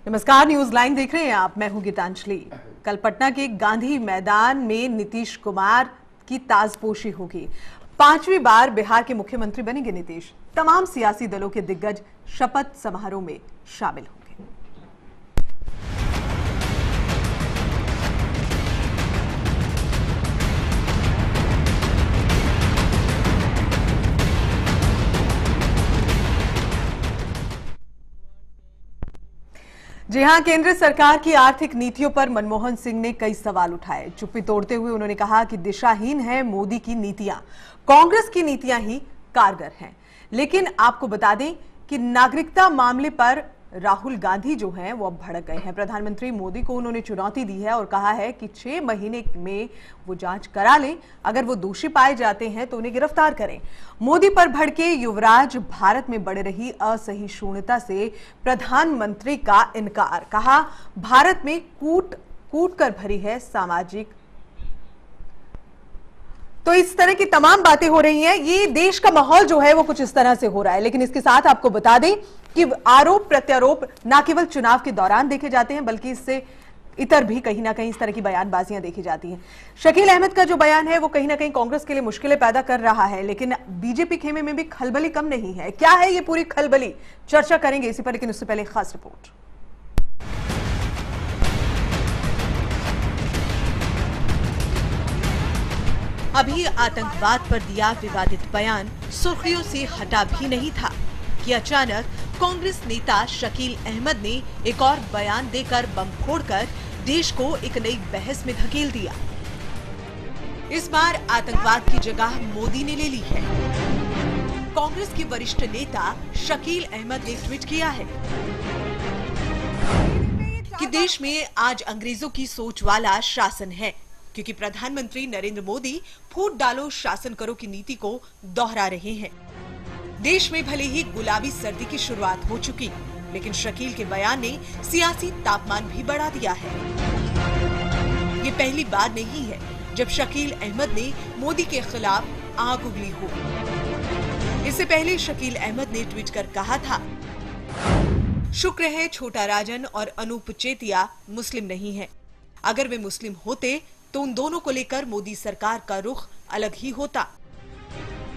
नमस्कार, news line देख रहे हैं आप। मैं हूं गीतांजलि। कल पटना के गांधी मैदान में नीतीश कुमार की ताजपोशी होगी। 5वीं बार बिहार के मुख्यमंत्री बनेंगे नीतीश। तमाम सियासी दलों के दिग्गज शपथ समारोह में शामिल होंगे। जी हां, केंद्र सरकार की आर्थिक नीतियों पर मनमोहन सिंह ने कई सवाल उठाए। चुप्पी तोड़ते हुए उन्होंने कहा कि दिशाहीन है मोदी की नीतियां, कांग्रेस की नीतियां ही कारगर हैं। लेकिन आपको बता दें कि नागरिकता मामले पर राहुल गांधी जो हैं वो अब भड़क गए हैं। प्रधानमंत्री मोदी को उन्होंने चुनौती दी है और कहा है कि 6 महीने में वो जांच करा लें, अगर वो दोषी पाए जाते हैं तो उन्हें गिरफ्तार करें। मोदी पर भड़के युवराज, भारत में बढ़ रही असहिष्णुता से प्रधानमंत्री का इनकार। कहा, भारत में कूट कूट कर भरी है सामाजिक। तो इस तरह की तमाम बातें हो रही हैं। ये देश का माहौल जो है वो कुछ इस तरह से हो रहा है। लेकिन इसके साथ आपको बता दें कि आरोप प्रत्यारोप न केवल चुनाव के दौरान देखे जाते हैं, बल्कि इससे इतर भी कहीं ना कहीं इस तरह की बयानबाजियां देखी जाती हैं। शकील अहमद का जो बयान है वो कहीं ना कहीं कांग्रेस के लिए मुश्किलें पैदा कर रहा है, लेकिन बीजेपी खेमे में भी खलबली कम नहीं है। क्या है ये पूरी खलबली, चर्चा करेंगे इसी पर, लेकिन उससे पहले खास रिपोर्ट। अभी आतंकवाद पर दिया विवादित बयान सुर्खियों से हटा भी नहीं था कि अचानक कांग्रेस नेता शकील अहमद ने एक और बयान देकर बम फोड़कर देश को एक नई बहस में धकेल दिया। इस बार आतंकवाद की जगह मोदी ने ले ली है। कांग्रेस के वरिष्ठ नेता शकील अहमद ने ट्वीट किया है कि देश में आज अंग्रेजों की सोच वाला शासन है, क्योंकि प्रधानमंत्री नरेंद्र मोदी फूट डालो शासन करो की नीति को दोहरा रहे हैं। देश में भले ही गुलाबी सर्दी की शुरुआत हो चुकी, लेकिन शकील के बयान ने सियासी तापमान भी बढ़ा दिया है। ये पहली बार नहीं है जब शकील अहमद ने मोदी के खिलाफ आग उगली हो। इससे पहले शकील अहमद ने ट्वीट कर कहा था, शुक्र है छोटा राजन और अनूप चेतिया मुस्लिम नहीं है। अगर वे मुस्लिम होते तो उन दोनों को लेकर मोदी सरकार का रुख अलग ही होता।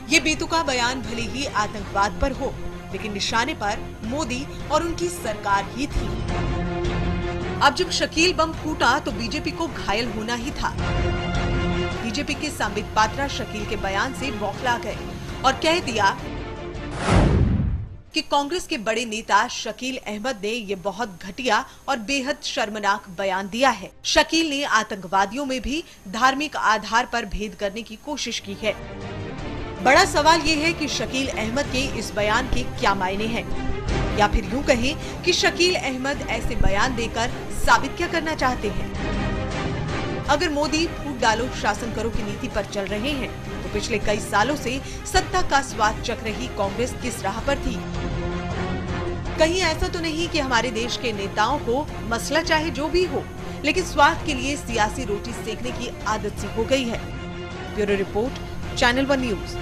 ये बेतुका बयान भले ही आतंकवाद पर हो, लेकिन निशाने पर मोदी और उनकी सरकार ही थी। अब जब शकील बम फूटा तो बीजेपी को घायल होना ही था। बीजेपी के संबित पात्रा शकील के बयान से बौखला गए और कह दिया कि कांग्रेस के बड़े नेता शकील अहमद ने ये बहुत घटिया और बेहद शर्मनाक बयान दिया है। शकील ने आतंकवादियों में भी धार्मिक आधार पर भेद करने की कोशिश की है। बड़ा सवाल ये है कि शकील अहमद के इस बयान के क्या मायने हैं, या फिर यूं कहें कि शकील अहमद ऐसे बयान देकर साबित क्या करना चाहते हैं। अगर मोदी फूट डालो शासन करो की नीति पर चल रहे हैं तो पिछले कई सालों से सत्ता का स्वाद चख रही कांग्रेस किस राह पर थी। कहीं ऐसा तो नहीं कि हमारे देश के नेताओं को मसला चाहे जो भी हो, लेकिन स्वार्थ के लिए सियासी रोटी सेकने की आदत सी हो गई है। Bureau report, channel 1 news.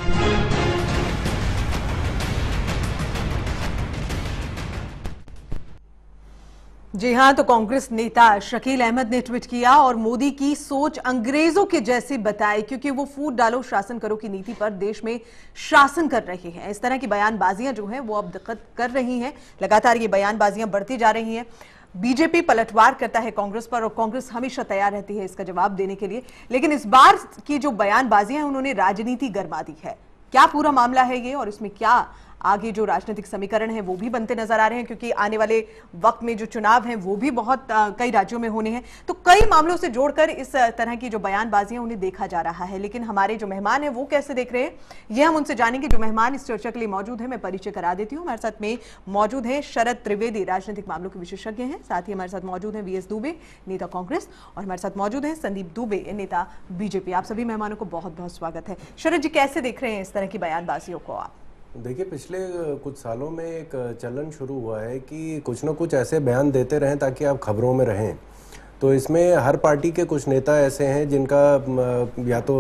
जी हां, तो कांग्रेस नेता शकील अहमद ने ट्वीट किया और मोदी की सोच अंग्रेजों के जैसी बताई, क्योंकि वो फूट डालो शासन करो की नीति पर देश में शासन कर रहे हैं। इस तरह की बयानबाजियां जो हैं वो अब दिक्कत कर रही हैं। लगातार ये बयानबाजियां बढ़ती जा रही हैं। बीजेपी पलटवार करता है कांग्रेस पर और कांग्रेस हमेशा तैयार रहती है इसका जवाब देने के लिए। लेकिन इस बार की जो बयानबाजियां हैं उन्होंने राजनीति गरमा दी है। क्या पूरा मामला है ये, और इसमें क्या आगे जो राजनीतिक समीकरण है वो भी बनते नजर आ रहे हैं, क्योंकि आने वाले वक्त में जो चुनाव हैं वो भी बहुत कई राज्यों में होने हैं। तो कई मामलों से जोड़कर इस तरह की जो बयानबाजियां उन्हें देखा जा रहा है। लेकिन हमारे जो मेहमान हैं वो कैसे देख रहे हैं, ये हम उनसे जानेंगे। जो मेहमान इस चर्चा के लिए मौजूद है, मैं परिचय करा देती हूँ। हमारे साथ में मौजूद है शरद त्रिवेदी, राजनीतिक मामलों के विशेषज्ञ हैं। साथ ही हमारे साथ मौजूद है वीएस दुबे, नेता कांग्रेस, और हमारे साथ मौजूद है संदीप दुबे, नेता बीजेपी। आप सभी मेहमानों को बहुत बहुत स्वागत है। शरद जी, कैसे देख रहे हैं इस तरह की बयानबाजियों को आप? देखिए, पिछले कुछ सालों में एक चलन शुरू हुआ है कि कुछ ना कुछ ऐसे बयान देते रहें ताकि आप खबरों में रहें। तो इसमें हर पार्टी के कुछ नेता ऐसे हैं जिनका या तो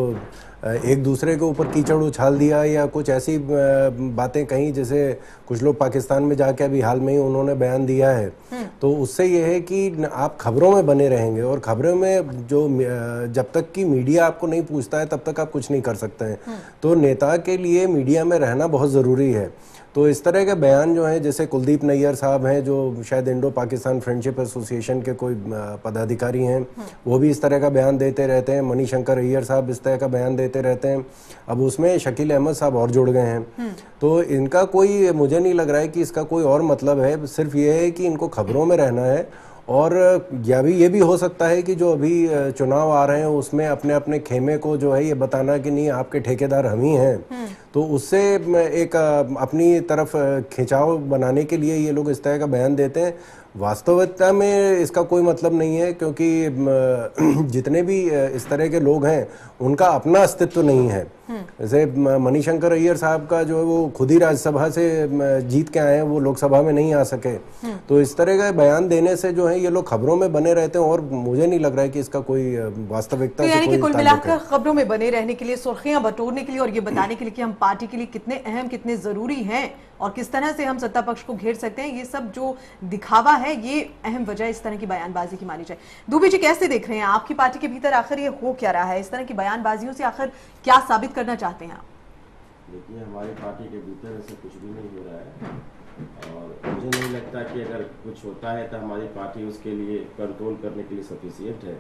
एक दूसरे के ऊपर कीचड़ उछाल दिया या कुछ ऐसी बातें कहीं, जैसे कुछ लोग पाकिस्तान में जाके अभी हाल में ही उन्होंने बयान दिया है। तो उससे ये है कि आप खबरों में बने रहेंगे और खबरों में जो जब तक कि मीडिया आपको नहीं पूछता है तब तक आप कुछ नहीं कर सकते हैं। तो नेता के लिए मीडिया में रहना बहुत ज़रूरी है। तो इस तरह के बयान जो हैं, जैसे कुलदीप नैयर साहब हैं जो शायद इंडो पाकिस्तान फ्रेंडशिप एसोसिएशन के कोई पदाधिकारी हैं, वो भी इस तरह का बयान देते रहते हैं। मणिशंकर अय्यर साहब इस तरह का बयान देते रहते हैं। अब उसमें शकील अहमद साहब और जुड़ गए हैं। तो इनका कोई, मुझे नहीं लग रहा है कि इसका कोई और मतलब है, सिर्फ ये है कि इनको खबरों में रहना है। और या भी ये भी हो सकता है कि जो अभी चुनाव आ रहे हैं उसमें अपने अपने खेमे को जो है ये बताना कि नहीं आपके ठेकेदार हम ही हैं, तो उससे एक अपनी तरफ खिंचाव बनाने के लिए ये लोग इस तरह का बयान देते हैं। वास्तविकता में इसका कोई मतलब नहीं है, क्योंकि जितने भी इस तरह के लोग हैं उनका अपना अस्तित्व नहीं है। जैसे मणिशंकर अय्यर साहब का जो है वो खुद ही राज्यसभा से जीत के आए हैं, वो लोकसभा में नहीं आ सके। तो इस तरह का बयान देने से जो है ये लोग खबरों में बने रहते हैं और मुझे नहीं लग रहा है कि इसका कोई वास्तविकता तो से यानी कि कोई कुल ताल्लुक मिलाकर है। खबरों में बने रहने के लिए, सुर्खियां बटोरने के लिए और ये बताने के लिए कि हम पार्टी के लिए कितने अहम, कितने जरूरी हैं और किस तरह से हम सत्ता पक्ष को घेर सकते हैं, ये सब जो दिखावा है ये अहम वजह इस तरह की बयानबाजी की मानी जाए। दुबे जी कैसे देख रहे हैं, आपकी पार्टी के भीतर आखिर ये हो क्या रहा है? इस तरह की बयानबाजियों से आखिर क्या साबित करना चाहते हैं आप? देखिए, हमारी पार्टी के भीतर ऐसा कुछ भी नहीं हो रहा है और मुझे नहीं लगता कि अगर कुछ होता है तो हमारी पार्टी उसके लिए कंट्रोल करने के लिए सफिशिएंट है।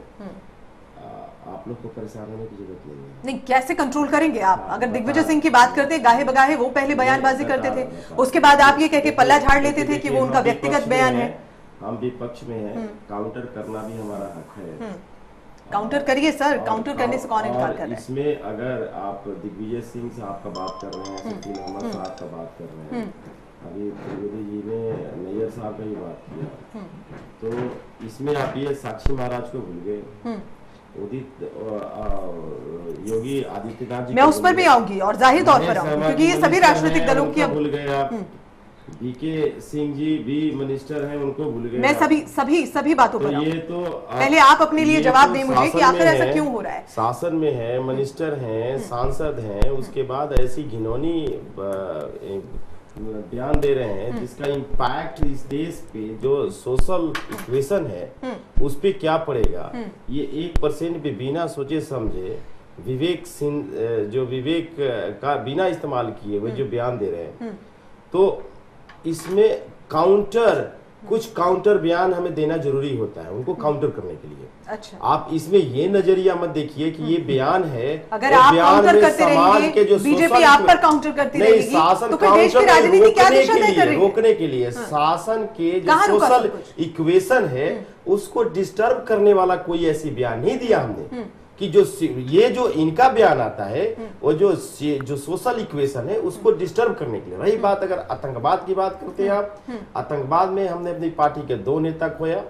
आप लोग को परेशान होने की जरूरत नहीं है। नहीं, कैसे कंट्रोल करेंगे आप? अगर दिग्विजय सिंह की बात करते हैं, गाहे बगाहे वो पहले बयानबाजी करते थे, उसके बाद आप ये कह के पल्ला झाड़ लेते थे कि वो उनका व्यक्तिगत बयान है। हम विपक्ष में हैं, काउंटर करना भी हमारा हक है। काउंटर करिए सर, काउंटर करने से कौन इनकार कर रहा है? इसमें अगर आप दिग्विजय सिंह साहब का बात कर रहे हैं, शकील अहमद साहब का बात कर रहे हैं, अभी त्रिवेदी जी ने नैयर साहब का ही बात किया, तो इसमें आप ये साक्षी महाराज को भूल गए, योगी आदित्यनाथ जी। मैं उस पर भी आऊंगी और जाहिर तौर पर आऊंगी, क्योंकि ये सभी राजनीतिक दलों की भूल गए आप। बीके सिंह जी भी मिनिस्टर हैं, उनको भूल गए। मैं सभी बातों पर ये तो पहले आप अपने लिए जवाब दें मुझे कि आखिर ऐसा क्यों हो रहा है। शासन में है, मिनिस्टर हैं, सांसद हैं, उसके बाद ऐसी घिनौनी बयान दे रहे हैं जिसका इम्पैक्ट इस देश पे जो सोशल इक्वेशन है उस पे क्या पड़ेगा। ये 1% पे बिना सोचे समझे विवेक जो विवेक का बिना इस्तेमाल किए वो जो बयान दे रहे हैं, तो इसमें कुछ काउंटर बयान हमें देना जरूरी होता है उनको काउंटर करने के लिए। अच्छा, आप इसमें ये नजरिया मत देखिए कि ये बयान है, अगर आप काउंटर करते रहेंगे, बीजेपी आप पर काउंटर करती रहेगी, शासन तो फिर देश की राजनीति क्या दिशा तय कर रही है? रोकने के लिए शासन के जो सोशल इक्वेशन है उसको डिस्टर्ब करने वाला कोई ऐसी बयान नहीं दिया हमने कि ये जो इनका बयान आता है वो जो सोशल इक्वेशन है उसको डिस्टर्ब करने के लिए। रही बात अगर आतंकवाद की बात करते हैं आप, आतंकवाद में हमने अपनी पार्टी के 2 नेता खोया।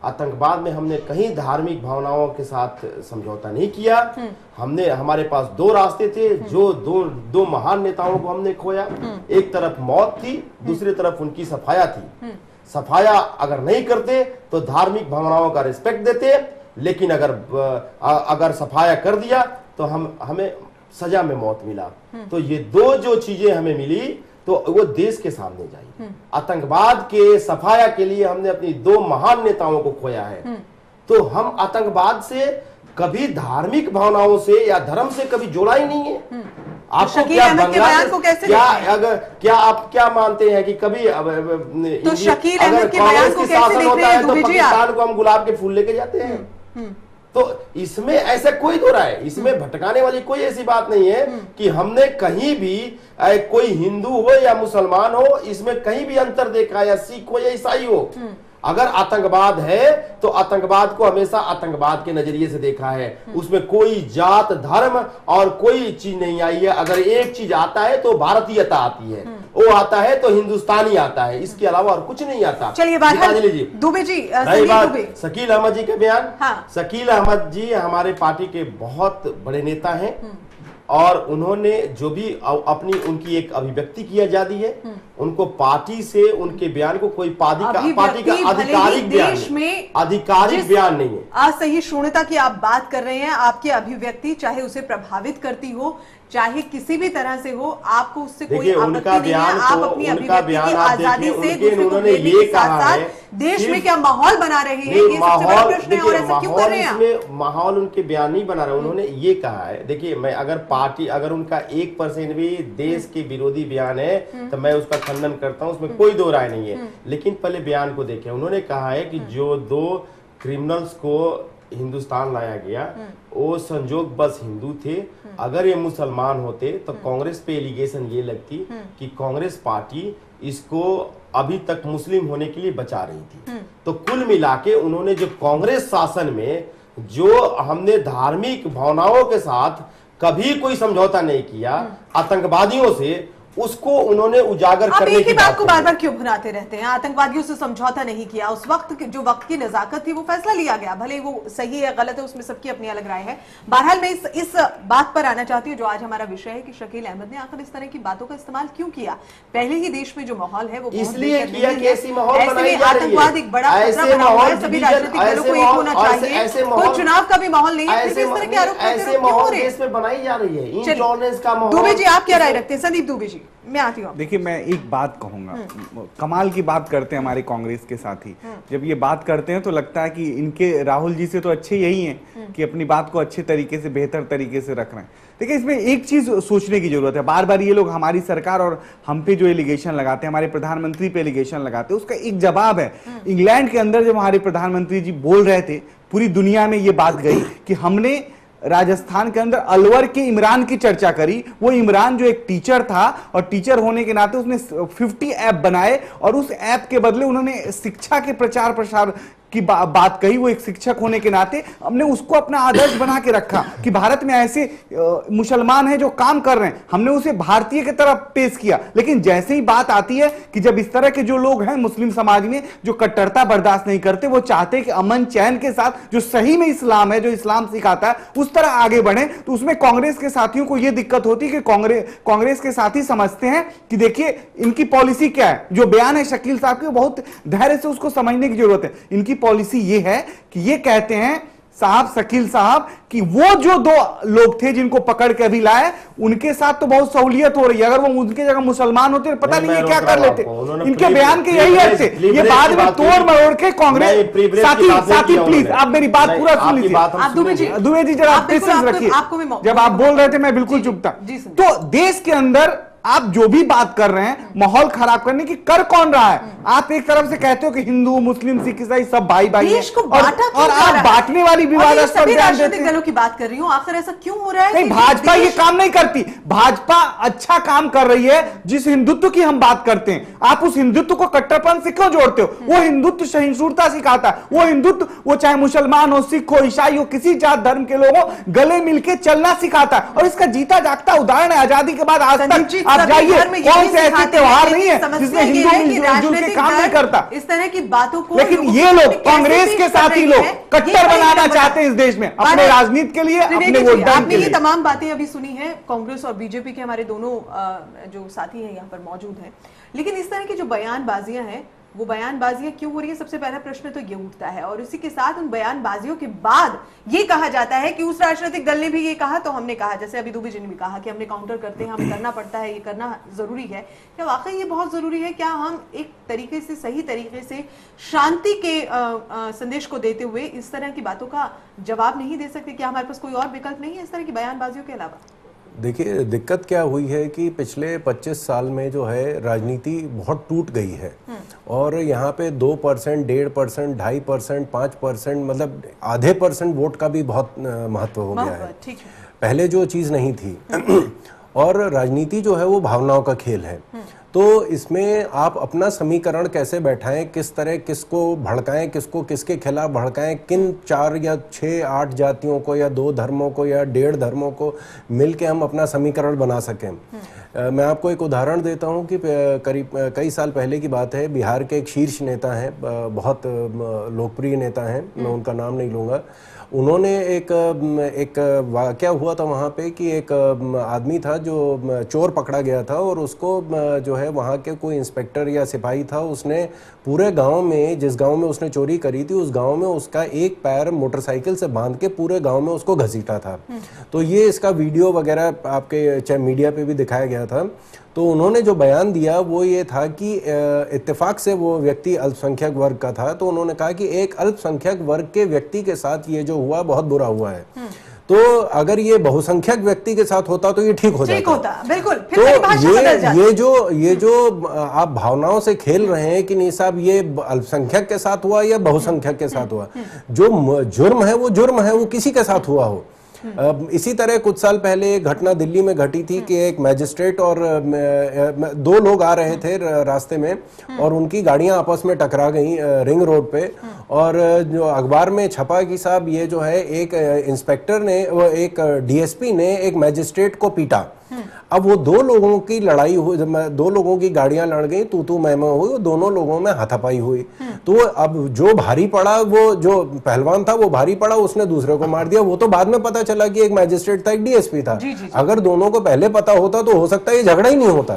आतंकवाद में हमने कहीं धार्मिक भावनाओं के साथ समझौता नहीं किया। हमारे पास 2 रास्ते थे, जो दो महान नेताओं को हमने खोया। एक तरफ मौत थी, दूसरी तरफ उनकी सफाया थी। सफाया अगर नहीं करते तो धार्मिक भावनाओं का रिस्पेक्ट देते, लेकिन अगर सफाया कर दिया तो हमें सजा में मौत मिला। तो ये 2 जो चीजें हमें मिली तो वो देश के सामने जाई। आतंकवाद के सफाया के लिए हमने अपनी 2 महान नेताओं को खोया है। तो हम आतंकवाद से कभी धार्मिक भावनाओं से या धर्म से कभी जोड़ा ही नहीं है। आपको क्या आप क्या मानते हैं कि कभी तो शकील अहमद के बयान को कैसे देख रहे हैं? तो पाकिस्तान को हम गुलाब के फूल लेके जाते हैं। तो इसमें ऐसा कोई दो राय, इसमें भटकाने वाली कोई ऐसी बात नहीं है कि हमने कहीं भी कोई हिंदू हो या मुसलमान हो इसमें कहीं भी अंतर देखा, या सिख हो या ईसाई हो। अगर आतंकवाद है तो आतंकवाद को हमेशा आतंकवाद के नजरिए से देखा है, उसमें कोई जात धर्म और कोई चीज नहीं आई है। अगर एक चीज आता है तो भारतीयता आती है, वो आता है तो हिंदुस्तानी आता है, इसके अलावा और कुछ नहीं आता। चलिए दुबे जी, शकील अहमद जी का बयान। हाँ। शकील अहमद जी हमारे पार्टी के बहुत बड़े नेता हैं और उन्होंने जो भी अपनी उनकी एक अभिव्यक्ति की आजादी है, उनको पार्टी से उनके बयान को कोई पार्टी का आधिकारिक बयान नहीं है। असहिष्णुता की आप बात कर रहे हैं, आपकी अभिव्यक्ति चाहे उसे प्रभावित करती हो, चाहे किसी भी तरह से हो, आपको उससे कोई आपत्ति नहीं है। आप अपनी अभिव्यक्ति की आजादी से दूसरे को बोलने के साथ देश में क्या माहौल बना रहे हैं, ये सबसे बड़ा प्रश्न है। और ऐसा क्यों कर रहे हैं? माहौल उनके बयान नहीं बना रहे, उन्होंने ये कहा है, देखिए मैं अगर उनका 1% भी देश के विरोधी बयान है तो मैं उसका खंडन करता हूं, उसमें कोई दो राय नहीं है। लेकिन पहले बयान को देखें, उन्होंने कहा है कि जो 2 क्रिमिनल्स को हिंदुस्तान लाया गया वो संजोग बस हिंदू थे, अगर ये मुसलमान होते तो कांग्रेस पे एलिगेशन ये लगती कि कांग्रेस पार्टी इसको अभी तक मुस्लिम होने के लिए बचा रही थी। तो कुल मिला के उन्होंने जो कांग्रेस शासन में जो हमने धार्मिक भावनाओं के साथ कभी कोई समझौता नहीं किया आतंकवादियों से, उसको उन्होंने उजागर करने की बात को बार बार क्यों भुनाते रहते हैं? आतंकवादियों से समझौता नहीं किया, उस वक्त जो वक्त की नजाकत थी वो फैसला लिया गया, भले वो सही है गलत है उसमें सबकी अपनी अलग राय है। बहरहाल मैं इस बात पर आना चाहती हूँ जो आज हमारा विषय है कि शकील अहमद ने आखिर इस तरह की बातों का इस्तेमाल क्यों किया। पहले ही देश में जो माहौल है वो इसलिए किया कि ऐसी माहौल बनाई जा रही है, आतंकवाद एक बड़ा खतरा बना हुआ है, सभी राजनीतिक दलों को एक होना चाहिए, कोई चुनाव का भी माहौल नहीं है, इस तरह के आरोप ऐसे माहौल देश में बनाई जा रही है, इंटॉलरेंस का माहौल। दुबे जी आप क्या राय रखते हैं? संदीप दुबे जी मैं आती हूँ। देखिए मैं एक बात कहूंगा, कमाल की बात करते हैं हमारे कांग्रेस के साथी, जब ये बात करते हैं तो लगता है कि इनके राहुल जी से तो अच्छे यही हैं कि अपनी बात को अच्छे तरीके से बेहतर तरीके से रख रहे हैं। देखिए इसमें एक चीज सोचने की जरूरत है, बार बार ये लोग हमारी सरकार और हम पे जो एलिगेशन लगाते हैं, हमारे प्रधानमंत्री पे एलिगेशन लगाते हैं, उसका एक जवाब है। इंग्लैंड के अंदर जब हमारे प्रधानमंत्री जी बोल रहे थे, पूरी दुनिया में ये बात गई कि हमने राजस्थान के अंदर अलवर के इमरान की चर्चा करी। वो इमरान जो एक टीचर था और टीचर होने के नाते उसने 50 ऐप बनाए और उस ऐप के बदले उन्होंने शिक्षा के प्रचार प्रसार की बात कही। वो एक शिक्षक होने के नाते हमने उसको अपना आदर्श बना के रखा कि भारत में ऐसे मुसलमान हैं जो काम कर रहे हैं, हमने उसे भारतीय की तरफ पेश किया। लेकिन जैसे ही बात आती है कि जब इस तरह के जो लोग हैं मुस्लिम समाज में जो कट्टरता बर्दाश्त नहीं करते, वो चाहते हैं कि अमन चैन के साथ जो सही में इस्लाम है, जो इस्लाम सिखाता है, उस तरह आगे बढ़े, तो उसमें कांग्रेस के साथियों को यह दिक्कत होती है कि कांग्रेस के साथी समझते हैं कि देखिए इनकी पॉलिसी क्या है। जो बयान है शकील साहब के, बहुत धैर्य से उसको समझने की जरूरत है। इनकी पॉलिसी ये है कि ये कहते हैं साहब शकील साहब कि वो जो 2 लोग थे जिनको पकड़ के अभी लाए, उनके साथ तो बहुत सहूलियत हो रही है, अगर वो उनके जगह मुसलमान होते पता नहीं ये क्या कर लेते। इनके बयान के यही अर्थ है, ये बाद में तोड़ मरोड़ के कांग्रेस साथी प्लीज आप मेरी बात पूरा सुन लीजिए। दुबे जी जरा आप पेशेंस रखिए, जब आप बोल रहे थे मैं बिल्कुल चुप था। तो देश के अंदर आप जो भी बात कर रहे हैं माहौल खराब करने की कर कौन रहा है? आप एक तरफ से कहते हो कि हिंदू मुस्लिम सिख ईसाई सब भाई भाई हैं और आप बांटने वाली विवादास्पद बयान देते हैं। दलों की बात कर रही हूं, आखिर ऐसा क्यों हो रहा है? नहीं, भाजपा ये काम नहीं करती। भाजपा अच्छा काम कर रही है। जिस हिंदुत्व की हम बात करते हैं, आप उस हिंदुत्व को कट्टरपन से क्यों जोड़ते हो? वो हिंदुत्व सहिष्णुता सिखाता है। वो हिंदुत्व वो चाहे मुसलमान हो, सिख हो, ईसाई हो, किसी जात धर्म के लोग हो, गले मिलकर चलना सिखाता है। और इसका जीता जागता उदाहरण है आजादी के बाद आज तक। आप जाइए, कौन से ऐसे त्योहार नहीं है जिसमें हिंदू मिलजुल के काम नहीं करता। इस तरह की बातों को लेकिन ये लोग कांग्रेस के साथी लोग कट्टर बनाना चाहते हैं इस देश में अपने राजनीति के लिए, अपने वोट बैंक के लिए। ये तमाम बातें अभी सुनी है, कांग्रेस और बीजेपी के हमारे दोनों जो साथी हैं यहाँ पर मौजूद हैं। लेकिन इस तरह की जो बयानबाजियां हैं, वो बयानबाजियां क्यों हो रही है? सबसे पहला प्रश्न तो ये उठता है। और इसी के साथ उन बयानबाजियों के बाद ये कहा जाता है कि उस राजनीतिक दल ने भी ये कहा तो हमने कहा, जैसे अभी दुबे जी ने भी कहा कि हमने काउंटर करते हैं, हमें करना पड़ता है, ये करना जरूरी है। क्या वाकई ये बहुत जरूरी है? क्या हम एक तरीके से सही तरीके से शांति के संदेश को देते हुए इस तरह की बातों का जवाब नहीं दे सकते? क्या हमारे पास कोई और विकल्प नहीं है इस तरह की बयानबाजियों के अलावा? देखिए दिक्कत क्या हुई है कि पिछले 25 साल में जो है राजनीति बहुत टूट गई है और यहाँ पे 2%, 1.5%, 2.5%, 5%, मतलब आधे % वोट का भी बहुत महत्व हो गया है। पहले जो चीज़ नहीं थी और राजनीति जो है वो भावनाओं का खेल है। तो इसमें आप अपना समीकरण कैसे बैठाएं, किस तरह किसको भड़काएं, किसको किसके खिलाफ भड़काएं, किन 4 या 6, 8 जातियों को या 2 धर्मों को या 1.5 धर्मों को मिलके हम अपना समीकरण बना सकें। मैं आपको एक उदाहरण देता हूं कि करीब कई साल पहले की बात है। बिहार के एक शीर्ष नेता हैं, बहुत लोकप्रिय नेता हैं, मैं उनका नाम नहीं लूँगा। उन्होंने एक वाकया हुआ था वहाँ पे कि एक आदमी था जो चोर पकड़ा गया था और उसको जो है वहाँ के कोई इंस्पेक्टर या सिपाही था, उसने पूरे गांव में, जिस गांव में उसने चोरी करी थी उस गांव में उसका एक पैर मोटरसाइकिल से बांध के पूरे गांव में उसको घसीटा था। तो ये इसका वीडियो वगैरह आपके चाहे मीडिया पे भी दिखाया गया था। तो उन्होंने जो बयान दिया वो ये था कि इत्तेफाक से वो व्यक्ति अल्पसंख्यक वर्ग का था, तो उन्होंने कहा कि एक अल्पसंख्यक वर्ग के व्यक्ति के साथ ये जो हुआ बहुत बुरा हुआ है। तो अगर ये बहुसंख्यक व्यक्ति के साथ होता तो ये ठीक हो जाता। बिल्कुल। तो ये जो आप भावनाओं से खेल रहे हैं कि नहीं साहब ये अल्पसंख्यक के साथ हुआ या बहुसंख्यक के साथ हुआ, जो जुर्म है वो किसी के साथ हुआ हो। इसी तरह कुछ साल पहले एक घटना दिल्ली में घटी थी कि एक मैजिस्ट्रेट और दो लोग आ रहे थे रास्ते में और उनकी गाड़ियां आपस में टकरा गई रिंग रोड पे, और जो अखबार में छपा कि साहब ये जो है एक इंस्पेक्टर ने, एक डीएसपी ने एक मैजिस्ट्रेट को पीटा। अब वो दो लोगों की लड़ाई हुई, दो लोगों की गाड़ियां लड़ गई, तू मैं हुई, दोनों लोगों में हाथापाई हुई। तो अब जो भारी पड़ा, वो जो पहलवान था वो भारी पड़ा, उसने दूसरे को मार दिया। वो तो बाद में पता चला कि एक मैजिस्ट्रेट था, एक डीएसपी था। अगर दोनों को पहले पता होता तो हो सकता है ये झगड़ा ही नहीं होता।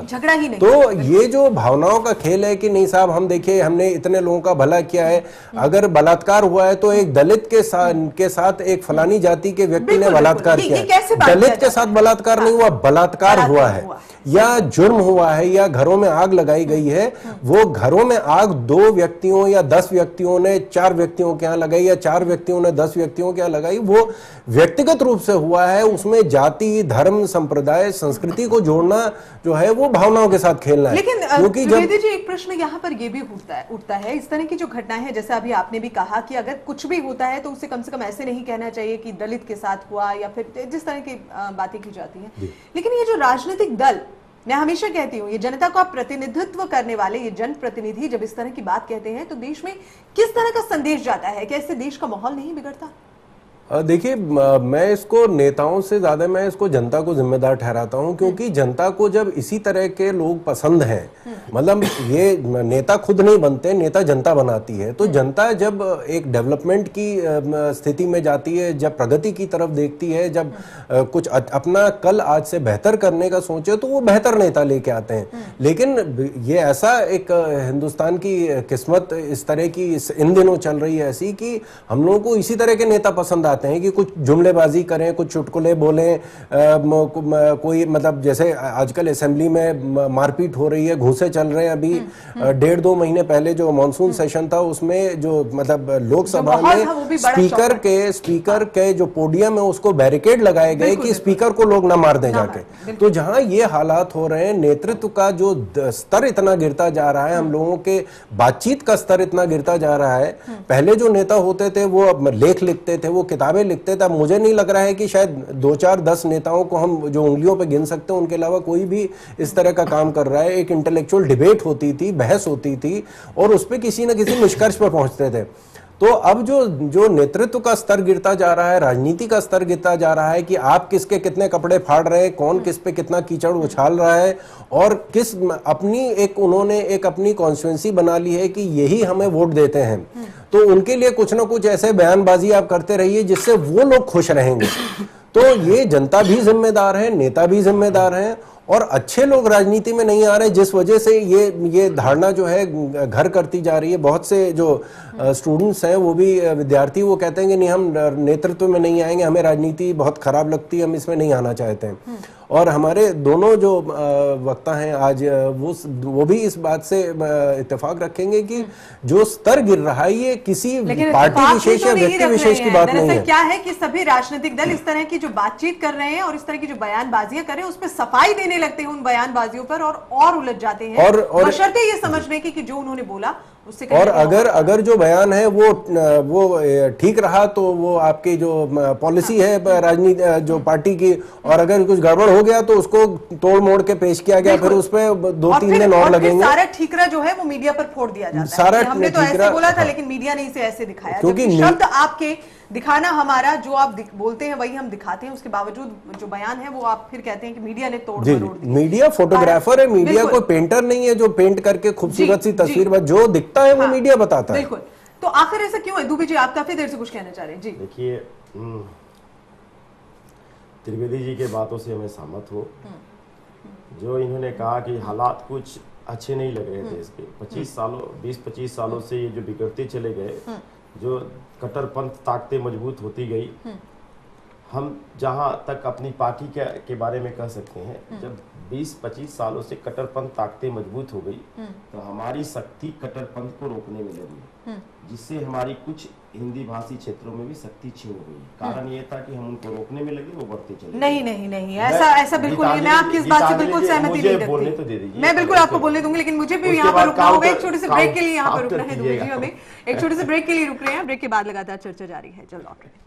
तो ये जो भावनाओं का खेल है कि नहीं साहब हम देखिए हमने इतने लोगों का भला किया है, अगर बलात्कार हुआ है तो एक दलित के साथ एक फलानी जाति के व्यक्ति ने बलात्कार किया, दलित के साथ बलात्कार नहीं हुआ, बलात्कार हुआ है या जुर्म हुआ है या घरों में आग लगाई गई है। वो घरों में आग 2 व्यक्तियों या 10 व्यक्तियों ने 4 व्यक्तियों के यहाँ लगाई या 4 व्यक्तियों ने 10 व्यक्तियों के यहाँ लगाई, वो व्यक्तिगत रूप से हुआ है। उसमें जाति, धर्म, संप्रदाय, संस्कृति को जोड़ना जो है वो भावनाओं के साथ खेलना है। लेकिन क्योंकि त्रिवेदी जी, एक प्रश्न यहाँ पर ये भी उठता है, इस तरह की जो घटनाएं हैं, जैसे अभी आपने भी कहा कि अगर कुछ भी होता है तो उसे कम से कम ऐसे नहीं कहना चाहिए कि दलित के साथ हुआ या फिर जिस तरह की बातें की जाती हैं। लेकिन ये जो राजनीतिक दल, मैं हमेशा कहती हूँ, ये जनता का प्रतिनिधित्व करने वाले ये जनप्रतिनिधि जब इस तरह की बात कहते हैं तो देश में किस तरह का संदेश जाता है? क्या इससे देश का माहौल नहीं बिगड़ता? देखिए, मैं इसको नेताओं से ज्यादा मैं इसको जनता को जिम्मेदार ठहराता हूं, क्योंकि जनता को जब इसी तरह के लोग पसंद हैं, मतलब ये नेता खुद नहीं बनते, नेता जनता बनाती है। तो जनता जब एक डेवलपमेंट की स्थिति में जाती है, जब प्रगति की तरफ देखती है, जब कुछ अपना कल आज से बेहतर करने का सोचे तो वो बेहतर नेता लेके आते हैं। लेकिन ये ऐसा एक हिंदुस्तान की किस्मत इस तरह की इन दिनों चल रही है ऐसी कि हम लोगों को इसी तरह के नेता पसंद आते हैं कि कुछ जुमलेबाजी करें, कुछ चुटकुले बोलें, कोई मतलब जैसे आजकल असेंबली में मारपीट हो रही है, घूंसे चल रहे हैं। अभी 1.5-2 महीने पहले जो मॉनसून सेशन था उसमें जो मतलब लोकसभा में स्पीकर के जो पोडियम है उसको बैरिकेड लगाए गए कि स्पीकर को लोग ना मार दें जाके। तो जहां ये हालात हो रहे हैं, नेतृत्व का जो स्तर इतना गिरता जा रहा है, हम लोगों के बातचीत का स्तर इतना गिरता जा रहा है। पहले जो नेता होते थे वो लेख लिखते थे, वो किताबें लिखते थे। मुझे नहीं लग रहा है कि शायद 2-4-10 नेताओं को हम जो उंगलियों पे गिन सकते हैं, उनके अलावा कोई भी इस तरह का काम कर रहा है। एक इंटेलेक्चुअल डिबेट होती थी, बहस होती थी और उस पे किसी न किसी निष्कर्ष पर पहुंचते थे। तो अब जो नेतृत्व का स्तर गिरता जा रहा है, राजनीति का स्तर गिरता जा रहा है कि आप किसके कितने कपड़े फाड़ रहे हैं, कौन किस पे कितना कीचड़ उछाल रहा है और किस उन्होंने एक अपनी कॉन्स्टिट्यूएंसी बना ली है कि यही हमें वोट देते हैं। तो उनके लिए कुछ ना कुछ ऐसे बयानबाजी आप करते रहिए जिससे वो लोग खुश रहेंगे। तो ये जनता भी जिम्मेदार है, नेता भी जिम्मेदार है और अच्छे लोग राजनीति में नहीं आ रहे, जिस वजह से ये धारणा जो है घर करती जा रही है। बहुत से जो स्टूडेंट्स हैं, वो भी विद्यार्थी, वो कहते हैं कि नहीं हम नेतृत्व में नहीं आएंगे, हमें राजनीति बहुत खराब लगती है, हम इसमें नहीं आना चाहते हैं। और हमारे दोनों जो वक्ता हैं आज वो भी इस बात से इत्तेफाक रखेंगे कि जो स्तर गिर रहा है ये किसी पार्टी विशेष या व्यक्ति विशेष की बात नहीं है। क्या है कि सभी राजनीतिक दल इस तरह की जो बातचीत कर रहे हैं और इस तरह की जो बयानबाजियां कर रहे हैं उस पर सफाई देने लगते हैं उन बयानबाजियों पर और उलझ जाते हैं, और बशर्ते ये समझने की कि जो उन्होंने बोला उससे। और अगर जो बयान है वो ठीक रहा तो वो आपकी जो पॉलिसी है राजनीति जो पार्टी की, और अगर कुछ गड़बड़ हो गया तो उसको तोड़ मोड़ के पेश किया गया, फिर उस पर 2-3 दिन और लगेंगे। सारा ठीकरा जो है वो मीडिया पर फोड़ दिया जाता है। हमने तो ऐसे बोला था लेकिन मीडिया ने इसे ऐसे दिखाया, क्योंकि शब्द आपके दिखाना हमारा, जो आप बोलते हैं वही हम दिखाते हैं, उसके बावजूद जो बयान है वो आप फिर कहते हैं कि मीडिया ने तोड़ मरोड़ दी। मीडिया फोटोग्राफर है, मीडिया कोई पेंटर नहीं है जो पेंट करके खूबसूरत सी तस्वीर जो दिखता है वो मीडिया बताता है। बिल्कुल। तो आखिर ऐसा क्यों है? दुबे जी, आप काफी देर से कुछ कहना चाह रहे हैं। जी देखिए, त्रिवेदी जी के बातों से मैं सहमत हूँ। जो इन्होंने कहा कि हालात कुछ अच्छे नहीं लग रहे थे इसके 20-25 सालों से ये जो बिगड़ते चले गए, जो कट्टरपंथ ताकतें मजबूत होती गई। हम जहां तक अपनी पार्टी के बारे में कह सकते हैं, जब 20-25 सालों से कट्टरपंथ ताकतें मजबूत हो गई तो हमारी शक्ति कट्टरपंथ को रोकने में लगी, जिससे हमारी कुछ हिंदी भाषी क्षेत्रों में भी शक्ति छीन हो गई। कारण ये था कि हम उनको रोकने में लगे, वो बढ़ते चले। नहीं, ऐसा बिल्कुल नहीं। मैं आपकी इस बात से बिल्कुल सहमति नहीं बोलने तो दे रखती। दीजिए, मैं बिल्कुल आपको बोलने दूंगी, लेकिन मुझे भी यहाँ पर रुकना होगा। एक छोटे से ब्रेक के लिए यहाँ पर रुकना है। दूंगी जी हमें एक छोटे से ब्रेक के लिए रुक रहे हैं। ब्रेक के बाद लगातार चर्चा जारी है। जल्द लौट रहे हैं।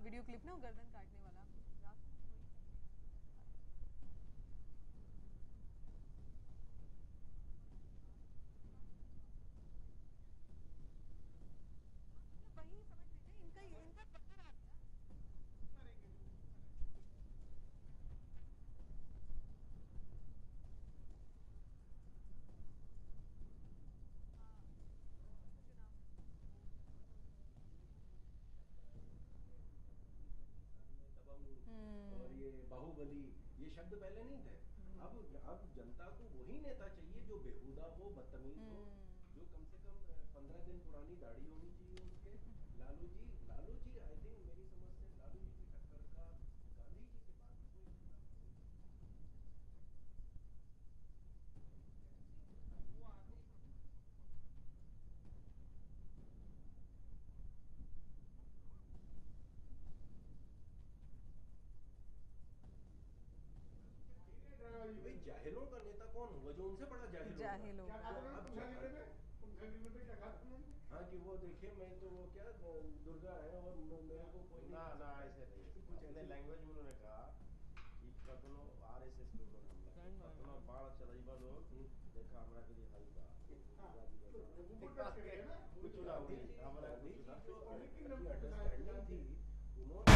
वीडियो क्लिप ना गर्दन काटने वाला बाहुबली ये शब्द पहले नहीं थे। अब जनता को वही नेता चाहिए जो बेहुदा हो, बदतमीज हो, जो कम से कम 15 दिन पुरानी दाढ़ी होनी चाहिए उसके। लालू जी आई थिंक मेरी समझ से लालू जी की टक्कर का गांधी जी के बाद जाहिलों का नेता कौन होगा जो उनसे बड़ा जाहिल होगा? हाँ जी, वो देखिए, मैं तो वो क्या दुर्गा है और मेरे को कोई ना ऐसे नहीं। कुछ अपने लैंग्वेज में उन्होंने कहा कि कतनो आरएसएस के ऊपर हमला, कतनो बाढ़ चढ़ाई बा लोग देखा हमरा के लिए खाली बा कुछ ना हुई हमरा कुछ ना तो अंडरस्टैंडिंग थी उन्होंने।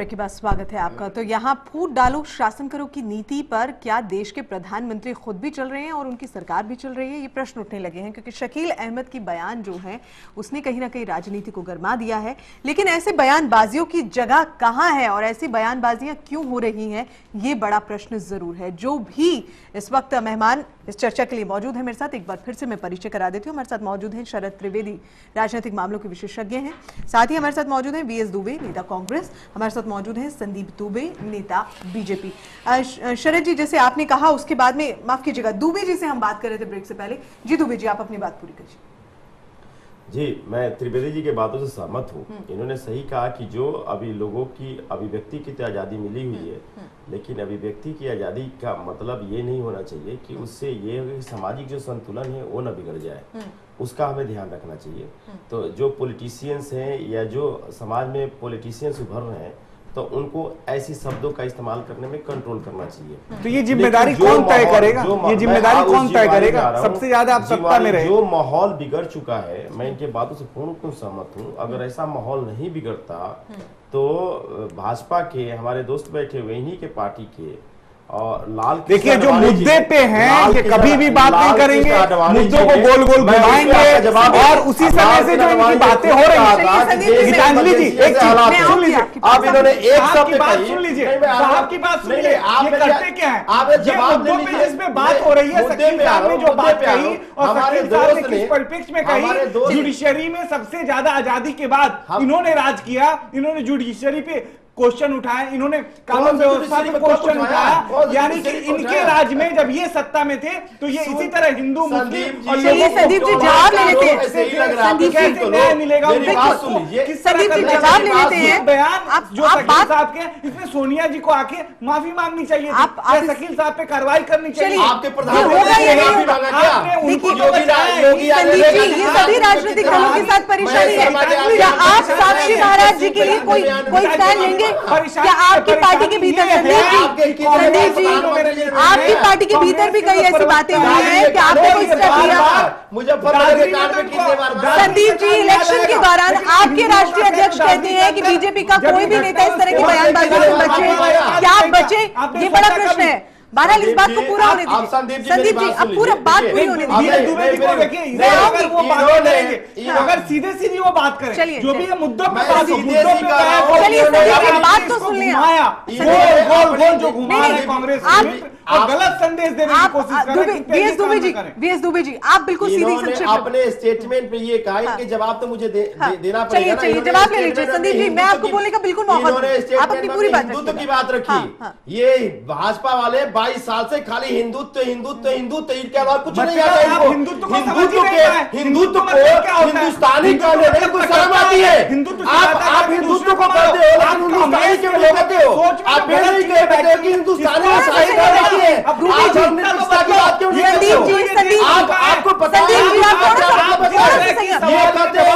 ब्रेक के बाद स्वागत है आपका। तो यहाँ फूट डालो शासन करो की नीति पर क्या देश के प्रधानमंत्री खुद भी चल रहे हैं और उनकी सरकार भी चल रही है, ये प्रश्न उठने लगे हैं, क्योंकि शकील अहमद की बयान जो है उसने कहीं ना कहीं राजनीति को गरमा दिया है। लेकिन ऐसे बयानबाजियों की जगह कहाँ है और ऐसी बयानबाजियां क्यों हो रही हैं, ये बड़ा प्रश्न जरूर है। जो भी इस वक्त मेहमान इस चर्चा के लिए मौजूद है मेरे साथ, एक बार फिर से मैं परिचय करा देती हूँ। हमारे साथ मौजूद हैं शरद त्रिवेदी, राजनीतिक मामलों के विशेषज्ञ हैं। साथ ही हमारे साथ मौजूद हैं वीएस दुबे, नेता कांग्रेस। हमारे साथ मौजूद हैं संदीप दुबे, नेता बीजेपी। शरद जी, जैसे आपने कहा उसके बाद में, माफ कीजिएगा, दुबे जी से हम बात कर रहे थे ब्रेक से पहले। जी दुबे जी, आप अपनी बात पूरी करिए। जी, मैं त्रिवेदी जी के बातों से सहमत हूँ। इन्होंने सही कहा कि जो अभी लोगों की अभिव्यक्ति की तो आज़ादी मिली हुई है, लेकिन अभिव्यक्ति की आज़ादी का मतलब ये नहीं होना चाहिए कि उससे ये हो कि सामाजिक जो संतुलन है वो न बिगड़ जाए, उसका हमें ध्यान रखना चाहिए। तो जो पॉलिटिशियंस हैं या जो समाज में पॉलिटिशियंस उभर रहे हैं, तो उनको ऐसी शब्दों का इस्तेमाल करने में कंट्रोल करना चाहिए। तो ये जिम्मेदारी कौन तय करेगा? ये जिम्मेदारी कौन तय करेगा? सबसे ज्यादा आप सत्ता में रहे। जो माहौल बिगड़ चुका है, मैं इनके बातों से पूर्ण रूप से सहमत हूँ। अगर ऐसा माहौल नहीं बिगड़ता तो भाजपा के हमारे दोस्त बैठे हुए इन्हीं के पार्टी के और लाल, देखिए जो मुद्दे पे हैं ये कभी भी बात नहीं करेंगे, मुद्दों को गोल गोल घुमाएंगे और उसी समय से जो इनकी बातें हो रही हैं। गीतांजलि जी, एक चीज सुन लीजिए, आप इन्होंने एक शब्द बात सुन लीजिए, साहब की बात सुन लीजिए। आप करते क्या है? आप जवाब दे लीजिए। जिसमें बात हो रही है, शकील साहब ने जो बात कही और शकील साहब ने किस परिप्रेक्ष्य में कही, जुडिशरी में सबसे ज्यादा आजादी के बाद इन्होंने राज किया, इन्होंने जुडिशरी पे क्वेश्चन उठाए, इन्होंने कानून व्यवस्था पे क्वेश्चन उठाया, यानी कि इनके राज में जब ये सत्ता में थे तो ये इसी तरह हिंदू मुस्लिम और संदीप जी जवाब ले लेते हैं। संदीप कैसे न्याय मिलेगा? संदीप जी जवाब ले लेते हैं। बयान जो शकील साहब के, इसमें सोनिया जी को आके माफी मांगनी चाहिए, शकील साहब पे कार्रवाई करनी चाहिए। आपके प्रधानमंत्री ये सभी राजनीतिक दलों के साथ परेशानी है। क्या आप साक्षी महाराज जी के लिए कोई स्टैंड लेंगे? क्या आपकी पार्टी के भीतर, संदीप जी, आपकी पार्टी के भीतर भी कई ऐसी बातें हुई हैं कि आपने कोई स्टेप लिया? संदीप जी, इलेक्शन के दौरान आपके राष्ट्रीय अध्यक्ष कहते हैं कि बीजेपी का कोई भी नेता इस तरह की बयानबाजी से बचे, क्या आप बचे? ये बड़ा प्रश्न है। बहरहाल इस बात को पूरा होने दीजिए। संदीप जी, अब पूरा बात पूरी होने दीजिए। अगर वो बात करेंगे, अगर सीधे सीधी वो बात करें, जो भी मुद्दों पे बात हो, मुद्दों पे बात तो सुन लिया, गोल गोल जो घुमा रहे कांग्रेस और गलत संदेश देने की कोशिश कर रहे हैं। वीएस दुबे जी, आप बिल्कुल सीधी संक्षिप्त अपने स्टेटमेंट में ये कहा, इनके जवाब तो मुझे देना पड़ेगा। चलिए जवाब ले लीजिए संदीप जी, मैं आपको बोलने का बिल्कुल मौका दूं, आप अपनी पूरी बात रखिए। हिंदुत्व की बात रखी। ये भाजपा वाले 22 साल से खाली हिंदुत्व हिंदुत्व हिंदुत्व, इनके अलावा कुछ नहीं आता इनको। हिंदुत्व को हिंदुस्तानी कहने में कुछ शर्म आती है। आप हिंदुत्व को कहते हो, लेकिन हिंदुस्तानी क्यों नहीं कहते हो? आप ये नहीं कहते हो कि हिंदुस्तानी में शाही कहलाती है। आप हिंदुस्तान की बात क्यों नहीं करते हो? आपको पता है ये कहते हो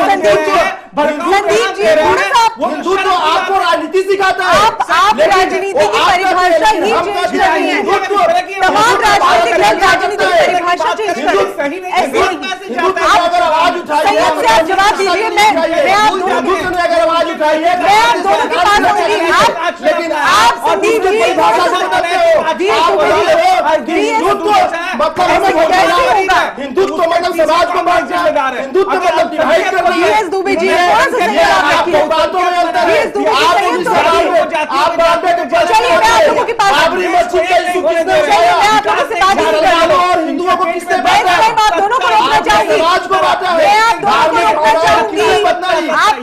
हिंदुत्व आपको राजनीति सिखाता है। आप राजनीति की परिभाषा ही चेंज कर रही है। तमाम राजनीतिक दल राजनीति की परिभाषा चेंज कर रहे हैं। आप जवाब दीजिए। मैं आप दोनों के पास होंगी। लेकिन आप संदीप जी हिंदुत्व मतलब समाज को हिंदुत्व मतलब डिवाइड करना है। वीएस दुबे जी, बातों में अंतर है। आप लोगों के पास और हिंदुओं को किसने बांटा है? आप दोनों को रोकना चाहूंगी। समाज को बांटा है। मैं आप दोनों को रोकना चाहूंगी। आप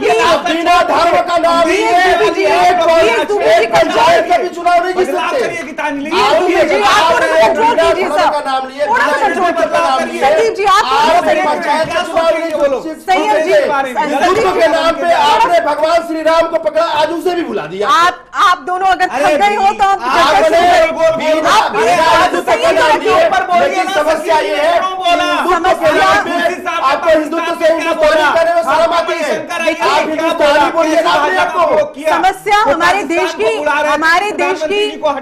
बिना धर्म का नाम एक पंचायत का भी चुनाव नहीं जीत सकते। संदीप जी, आप पंचायत का चुनाव नहीं सैयद जी, हिंदुत्व के नाम पे आपने भगवान श्री राम को पकड़ा, आज उसे भी भुला दिया। आप दोनों अगर थक गए हो तो लेकिन समस्या ये है आपको हिंदुत्व से हिंदुस्तानी करने में शर्म आती है? आप हिंदुस्तानी बोलिए ना अपने आप को। समस्या हमारे देश की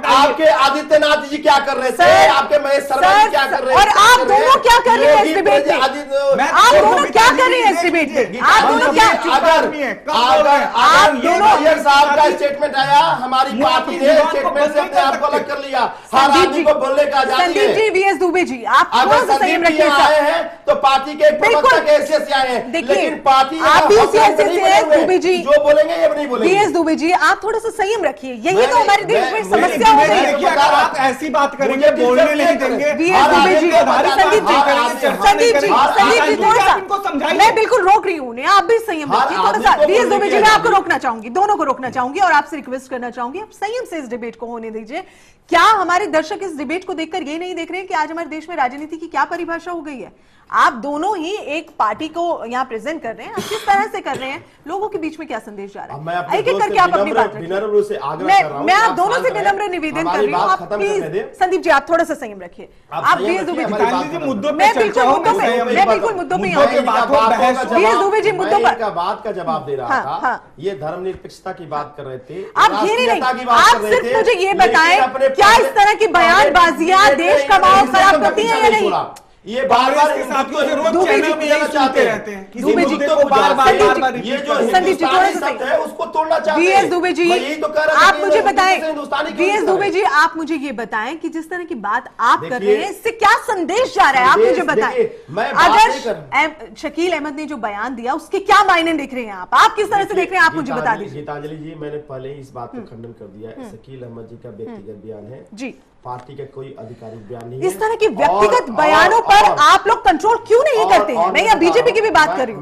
आपके आदित्यनाथ जी क्या कर रहे थे, आपके महेश शर्मा जी क्या कर रहे थे, और आप दोनों क्या कर रहे हैं इस डिबेट में? आप दोनों क्या कर रहे हैं इस डिबेट में? आप दोनों क्या आप दोनों साहब का स्टेटमेंट आया, हमारी पार्टी ने स्टेटमेंट से अपने आप को अलग कर लिया। हर आदमी को बोलने का आजादी है। संदीप जी, वीएस दुबे जी, आप अगर संदीप जी आए हैं तो पार्टी के प्रवक्ता के हैसियत से आए हैं, लेकिन पार्टी आप भी उसी हैसियत से हैं दुबे जी, जो बोलेंगे ये नहीं बोलेंगे। वीएस दुबे जी, आप थोड़ा सा संयम रखिए, यही तो हमारे देश में समस्या हो रही है। अगर आप ऐसी बात करेंगे, बोलने नहीं देंगे, वीएस दुबे जी, संदीप जी थोड़ा सा, मैं बिल्कुल रोक रही हूँ, आप भी संयम रखिए थोड़ा सा। वीएस दुबे जी, मैं आपको रोकना चाहूंगी, दोनों को रोकना चाहूंगी और आपसे रिक्वेस्ट करना चाहूंगी, आप संयम से इस डिबेट को होने दीजिए। क्या हमारे दर्शक इस डिबेट को देखकर ये नहीं देख रहे हैं कि आज हमारे देश में राजनीति की क्या परिभाषा हो गई है? आप दोनों ही एक पार्टी को यहाँ प्रेजेंट कर रहे हैं, किस तरह से कर रहे हैं, लोगों के बीच में क्या संदेश जा रहा है? एक एक करके आप अपनी बात रखिए। मैं आप दोनों से विनम्र निवेदन कर रही हूँ, आप प्लीज संदीप जी, आप थोड़ा सा संयम रखिए। आप वीएस दुबे जी, मैं बिल्कुल मुद्दों पे वीएस दुबे जी मुद्दों पर बात का जवाब दे रहा था। ये धर्मनिरपेक्षता की बात कर रहे थे, आप ये नहीं, आप सिर्फ मुझे ये बताएं, क्या इस तरह की बयानबाजियां देश का माहौल खराब करती है या नहीं? ये बार-बार के साथियों से रोज चैनल में यही सुनते रहते हैं, किसी मुद्दे को बार-बार ये जो हिंदुस्तानी शब्द है उसको तोड़ना चाहते हैं। वीएस दुबे जी, आप मुझे बताएं, वीएस दुबे जी, आप मुझे ये बताएं कि जिस तरह की बात आप कर रहे हैं इससे क्या संदेश जा रहा है, आप मुझे बताएं। अगर शकील अहमद ने जो बयान दिया उसके क्या मायने देख रहे हैं आप किस तरह से देख रहे हैं, आप मुझे बता दीजिए। गीतांजलि जी, मैंने पहले ही इस बात को खंडन कर दिया है, शकील अहमद जी का व्यक्तिगत बयान है जी, पार्टी का कोई आधिकारिक बयान नहीं है। इस तरह के व्यक्तिगत बयानों पर आप लोग कंट्रोल क्यों नहीं करते हैं? मैं यहाँ बीजेपी की भी बात कर रही हूँ।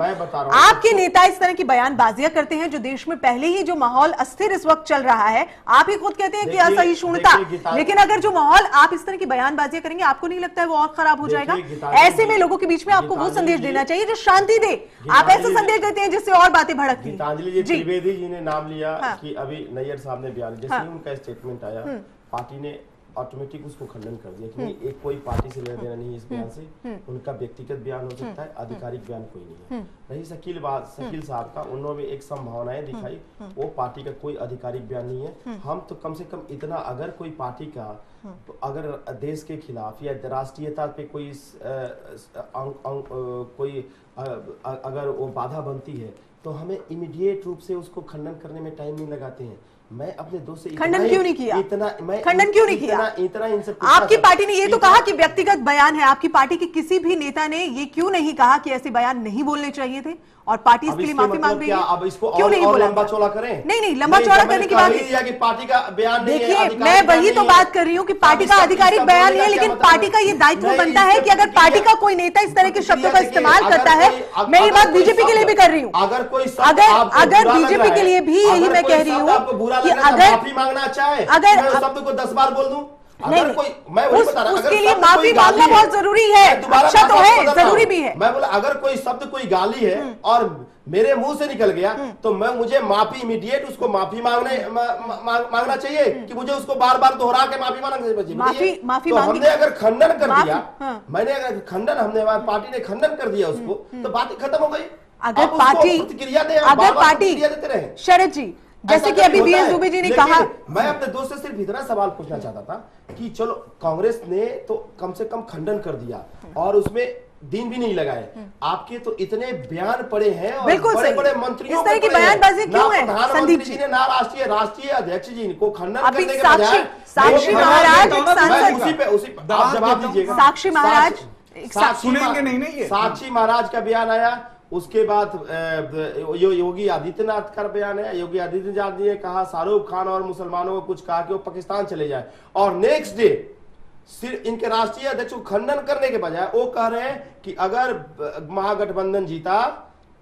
आपके नेता इस तरह की बयानबाजियां करते हैं जो देश में पहले ही जो माहौल अस्थिर इस वक्त चल रहा है, आप ही खुद कहते हैं कि असहिष्णुता, लेकिन अगर जो माहौल आप इस तरह की बयानबाजियां करेंगे, आपको नहीं लगता है वो और खराब हो जाएगा? ऐसे में लोगों के बीच में आपको वो संदेश देना चाहिए जो शांति दे। आप ऐसा संदेश देते हैं जिससे और बातें भड़कती हैं। गीतांजलि जी, त्रिवेदी जी ने नाम लिया कि अभी नैयर साहब ने बयान, जैसे उनका स्टेटमेंट आया, पार्टी ने ऑटोमेटिक उसको खंडन कर दिया कि नहीं, एक कोई पार्टी से लेना देना नहीं है इस बयान से, उनका व्यक्तिगत बयान हो सकता है, आधिकारिक बयान कोई नहीं है। रही शकील साहब का, उन्होंने एक संभावनाएं दिखाई, वो पार्टी का कोई आधिकारिक बयान नहीं है। हम तो कम से कम इतना, अगर कोई पार्टी का अगर देश के खिलाफ या राष्ट्रीयता पे कोई अगर वो बाधा बनती है तो हमें इमीडिएट रूप से उसको खंडन करने में टाइम नहीं लगाते हैं। मैं अपने दोस्त से खंडन क्यों नहीं किया? खंडन क्यों नहीं किया? इनसे आपकी पार्टी ने ये तो कहा कि व्यक्तिगत बयान है, आपकी पार्टी के किसी भी नेता ने ये क्यों नहीं कहा कि ऐसे बयान नहीं बोलने चाहिए थे और पार्टी इसके लिए माफी मांग रही है? अब इसको क्यों नहीं बोला? लंबा चौड़ा करें? नहीं, लंबा चौड़ा करने की बात नहीं, पार्टी का बयान नहीं है। देखिए, मैं वही तो बात कर रही हूँ कि पार्टी का आधिकारिक बयान नहीं है, लेकिन पार्टी का ये दायित्व बनता है कि अगर पार्टी का कोई नेता इस तरह के शब्दों का इस्तेमाल करता है, मैं ये बात बीजेपी के लिए भी कर रही हूँ, अगर बीजेपी के लिए भी यही मैं कह रही हूँ कि अगर माफी मांगना अच्छा है, अगर शब्द को 10 बार बोल दूं, नहीं, कोई मैं उसके लिए माफी मांगना बहुत जरूरी है, अच्छा तो है, जरूरी भी है। मैं बोला अगर कोई शब्द कोई गाली है और मेरे मुंह से निकल गया तो मुझे माफी इमीडिएट उसको माफी मांगना चाहिए कि मुझे उसको बार बार दोहरा के माफी मांगना चाहिए। माफी तो हमने अगर खंडन कर दिया, मैंने अगर खंडन, हमने पार्टी ने खंडन कर दिया उसको, तो बात खत्म हो गई। अगर पार्टी देते रहे शरद जी, जैसे कि अभी वीएस दुबे जी ने कहा, मैं अपने दोस्त से सिर्फ इतना सवाल पूछना चाहता था कि चलो कांग्रेस ने तो कम से कम खंडन कर दिया और उसमें दिन भी नहीं लगाए, आपके तो इतने बयान पड़े हैं और बड़े बड़े मंत्रियों इस तरह की बयानबाजी क्यों है? प्रधानमंत्री जी ने ना राष्ट्रीय अध्यक्ष जी को खंडन करने के बजाय साक्षी महाराज, आप जवाब दीजिएगा। साक्षी महाराज सुनेंगे नहीं, साक्षी महाराज का बयान आया, उसके बाद योगी आदित्यनाथ का बयान है। योगी आदित्यनाथ जी ने कहा शाहरुख खान और मुसलमानों को कुछ कहा कि वो पाकिस्तान चले जाए, और नेक्स्ट डे सिर्फ इनके राष्ट्रीय अध्यक्ष को खंडन करने के बजाय वो कह रहे हैं कि अगर महागठबंधन जीता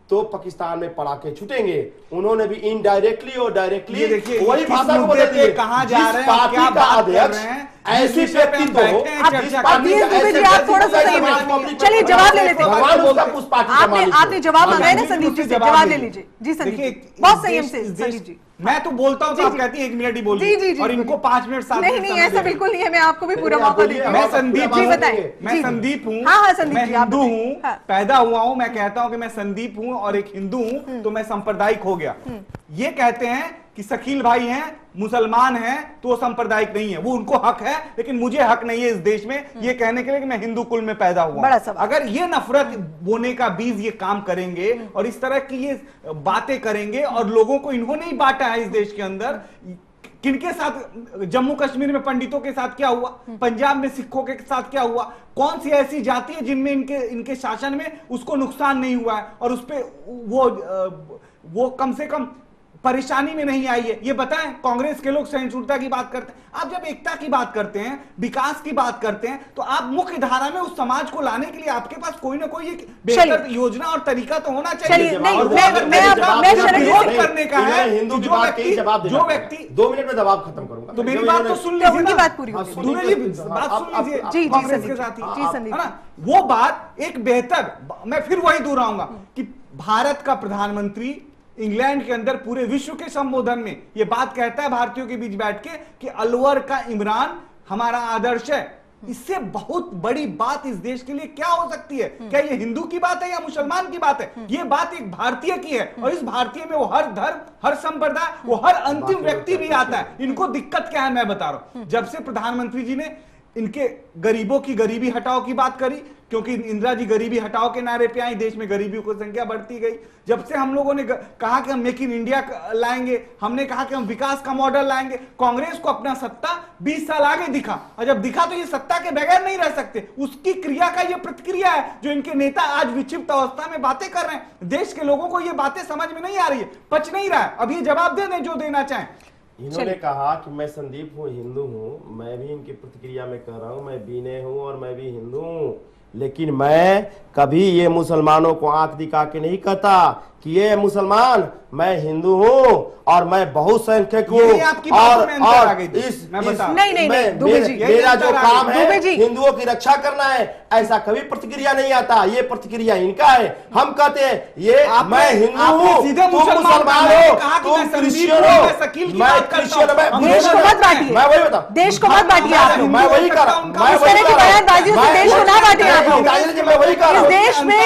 तो पाकिस्तान में पड़ाके छूटेंगे। उन्होंने भी इनडायरेक्टली और डायरेक्टली वही भाषा को बदल दिए। कहा जा रहे हैं, क्या बात कर रहे हैं, ऐसी व्यक्तित्व हो, आप थोड़ा सा चलिए जवाब ले लेते हैं। आपने जवाब मांगा है ना संदीप जी से, जवाब ले लीजिए। जी संदीप, बहुत संयम से संदीप जी। मैं तो बोलता हूँ तो आप कहती हैं 1 मिनट ही बोलिए और इनको 5 मिनट 7 मिनट। नहीं, ऐसा बिल्कुल नहीं है, मैं आपको भी पूरा मौका देती हूँ। मैं संदीप जी बताइए। मैं संदीप हूँ, हाँ संदीप मैं जी, आप हिंदू हूँ, हाँ। पैदा हुआ हूँ, मैं कहता हूँ कि मैं संदीप हूँ और एक हिंदू हूँ, तो मैं सांप्रदायिक हो गया। ये कहते हैं कि शकील भाई हैं, मुसलमान हैं, तो वो सांप्रदायिक नहीं है, वो उनको हक है, लेकिन मुझे हक नहीं है इस देश में ये कहने के लिए कि मैं हिंदू कुल में पैदा हुआ। अगर ये नफरत बोने का बीज ये काम करेंगे और इस तरह की ये बातें करेंगे और लोगों को इन्होंने ही बांटा है इस देश के अंदर, किनके साथ, जम्मू कश्मीर में पंडितों के साथ क्या हुआ, पंजाब में सिखों के साथ क्या हुआ, कौन सी ऐसी जाति है जिनमें इनके शासन में उसको नुकसान नहीं हुआ है और उस पर वो कम से कम परेशानी में नहीं आई है, ये बताएं। कांग्रेस के लोग सहिष्णुता की बात करते हैं, आप जब एकता की बात करते हैं, विकास की बात करते हैं, तो आप मुख्य धारा में उस समाज को लाने के लिए आपके पास कोई ना कोई एक बेहतर योजना और तरीका तो होना चाहिए। करने का है हिंदू जो व्यक्ति 2 मिनट में दबाव खत्म करूंगा, तो मेरी बात तो सुन लीजिए, उनकी बात पूरी बात सुन लीजिए कांग्रेस के साथ ही, है ना, वो बात एक बेहतर, मैं फिर वही दोहराऊंगा कि भारत का प्रधानमंत्री इंग्लैंड के अंदर पूरे विश्व के संबोधन में यह बात कहता है भारतीयों के बीच बैठ के कि अलवर का इमरान हमारा आदर्श है। इससे बहुत बड़ी बात इस देश के लिए क्या हो सकती है? क्या ये हिंदू की बात है या मुसलमान की बात है? ये बात एक भारतीय की है और इस भारतीय में वो हर धर्म, हर संप्रदाय, वो हर अंतिम व्यक्ति भी आता है। इनको दिक्कत क्या है मैं बता रहा हूं। जब से प्रधानमंत्री जी ने इनके गरीबों की गरीबी हटाओ की बात करी, क्योंकि इंदिरा जी गरीबी हटाओ के नारे पे आई, देश में गरीबियों की संख्या बढ़ती गई। जब से हम लोगों ने कहा कि हम मेक इन इंडिया लाएंगे, हमने कहा कि हम विकास का मॉडल लाएंगे, कांग्रेस को अपना सत्ता 20 साल आगे दिखा, और जब दिखा तो ये सत्ता के बगैर नहीं रह सकते। उसकी क्रिया का ये प्रतिक्रिया है जो इनके नेता आज विक्षिप्त अवस्था में बातें कर रहे हैं। देश के लोगों को ये बातें समझ में नहीं आ रही है, पच नहीं रहा है। अब ये जवाब दे दें जो देना चाहें। इन्होंने कहा कि मैं संदीप हूँ, हिंदू हूँ, मैं भी इनकी प्रतिक्रिया में कह रहा हूँ, मैं बीने हूँ और मैं भी हिंदू हूँ, लेकिन मैं कभी ये मुसलमानों को आंख दिखा के नहीं कहता कि ये मुसलमान, मैं हिंदू हूँ और मैं बहुसंख्यक हूँ। और मेरा जो काम है हिंदुओं की रक्षा करना है, ऐसा कभी प्रतिक्रिया नहीं आता। ये प्रतिक्रिया इनका है। हम कहते हैं ये मैं हिंदू हूँ, तुम मुसलमान हो, तुम क्रिश्चियन हो, मैं क्रिश्चियन, मैं वही बता, देश को मत बांटिए। मैं वही कर रहा हूँ, मैं वही कर रहा हूँ। देश में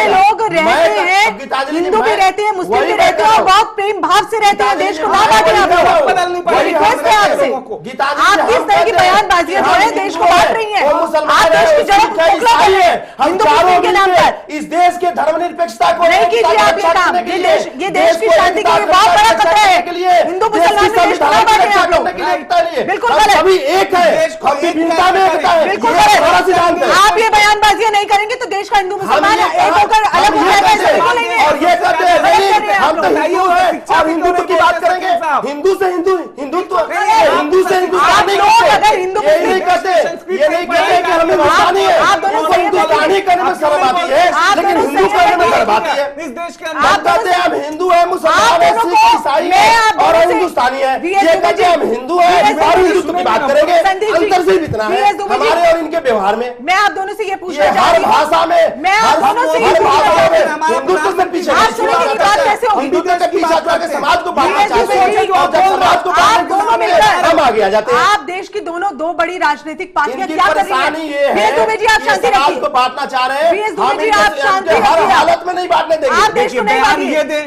लोग रहते हैं, हिंदू भी रहते हैं, मुस्लिम भी रहते हैं और बहुत प्रेम भाव से रहते हैं। देश को ना बांटे आप लोग। रिक्वेस्ट है आपसे, आप किस तरह की बयानबाजियां जो है देश को बांट रही हैं। आप देश की जड़ों को खोखला कर रहे हैं हिंदू मुस्लिम के नाम पर। इस देश के धर्मनिरपेक्षता को नहीं कीजिए आप ये काम। ये देश की शांति के लिए बहुत बड़ा खतरा है। हिंदू मुसलमान में देश को ना बांटे आप लोग। बिल्कुल गलत, सभी एक है, हम विभिन्नता में एकता है। बिल्कुल गलत। आप ये बयानबाजियां नहीं करेंगे तो देश का हिंदू मुसलमान एक होकर अलग हो जाएगा। और ये कहते हैं नहीं, हम तो हिंदू हैं और हिंदुत्व की बात करेंगे। हिंदू से हिंदुत्व, हिंदू से हिंदुस्तान नहीं कहते, ये नहीं कहते कि हम हिंदुस्तानी है। हमको हिंदुस्तानी करने में शर्म आती है, लेकिन हिंदू करने में शर्म आती है। इस देश के अंदर आप कहते हैं हम हिंदू है, मुसलमान है, सिख, ईसाई है और हिंदुस्तानी है। ये कहते हैं हम हिंदू है और हिंदुत्व की बात करेंगे। अंतर सिर्फ इतना है हमारे और इनके व्यवहार में। मैं आप दोनों से ये पूछना हर भाषा में, मैं आप दोनों से ये हिंदुत्व से पीछे हिंदुत्व के पीछे के समाज को बांटना चाहते हैं और जब समाज को बांटने हम आगे आ जाते हैं। आप देश की दो बड़ी राजनीतिक पार्टियां क्या कर रही हैं? ये है जी आप शांति रखिए, को बांटना चाह रहे हैं, आप शांति हर हालत में नहीं बांटने देंगे। आप देश को नहीं बांटिए,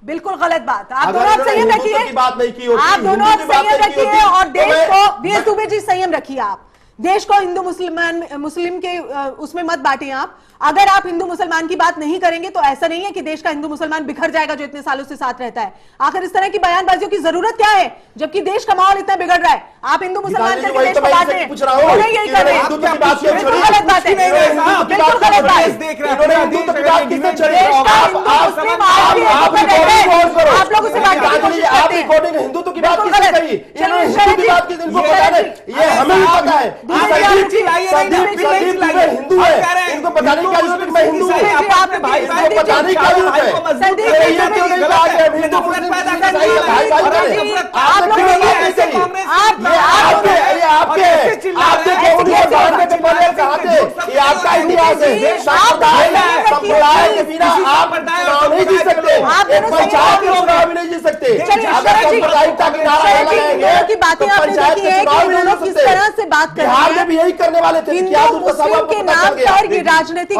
बिल्कुल गलत बात। आप दोनों आप संयम रखिए, बात नहीं की होती, आप दोनों आप संयम रखिए और देश को वीएस दुबे जी संयम रखिए। आप देश को हिंदू मुस्लिम के उसमें मत बांटिए। आप अगर आप हिंदू मुसलमान की बात नहीं करेंगे तो ऐसा नहीं है कि देश का हिंदू मुसलमान बिखर जाएगा जो इतने सालों से साथ रहता है। आखिर इस तरह की बयानबाजियों की जरूरत क्या है जबकि देश का माहौल इतना बिगड़ रहा है? आप हिंदू मुसलमान करके देश को बांट रहे हैं, यही कर रहे हैं। बिल्कुल गलत बात है, बिल्कुल गलत बात है। आप लोग उसे बांटने की कोशिश करते हैं। हिंदुत्व की बात किसने कही? इनको पता नहीं, ये हमें भी पता है। हिंदू है, इनको बताने की जरूरत मैं हिंदू हूँ, आपने भाई बताने की जरूरत है। आपका इतिहास संप्रदाय के बिना आप चुनाव नहीं जीत सकते, एक पंचायत के चुनाव भी नहीं जीत सकते। अगर सांप्रदायिकता की नारा लगाएंगे तो पंचायत के चुनाव भी नहीं जीत सकते। बिहार में भी यही करने वाले थे, क्या मुस्लिम के नाम पर ये राजनीतिक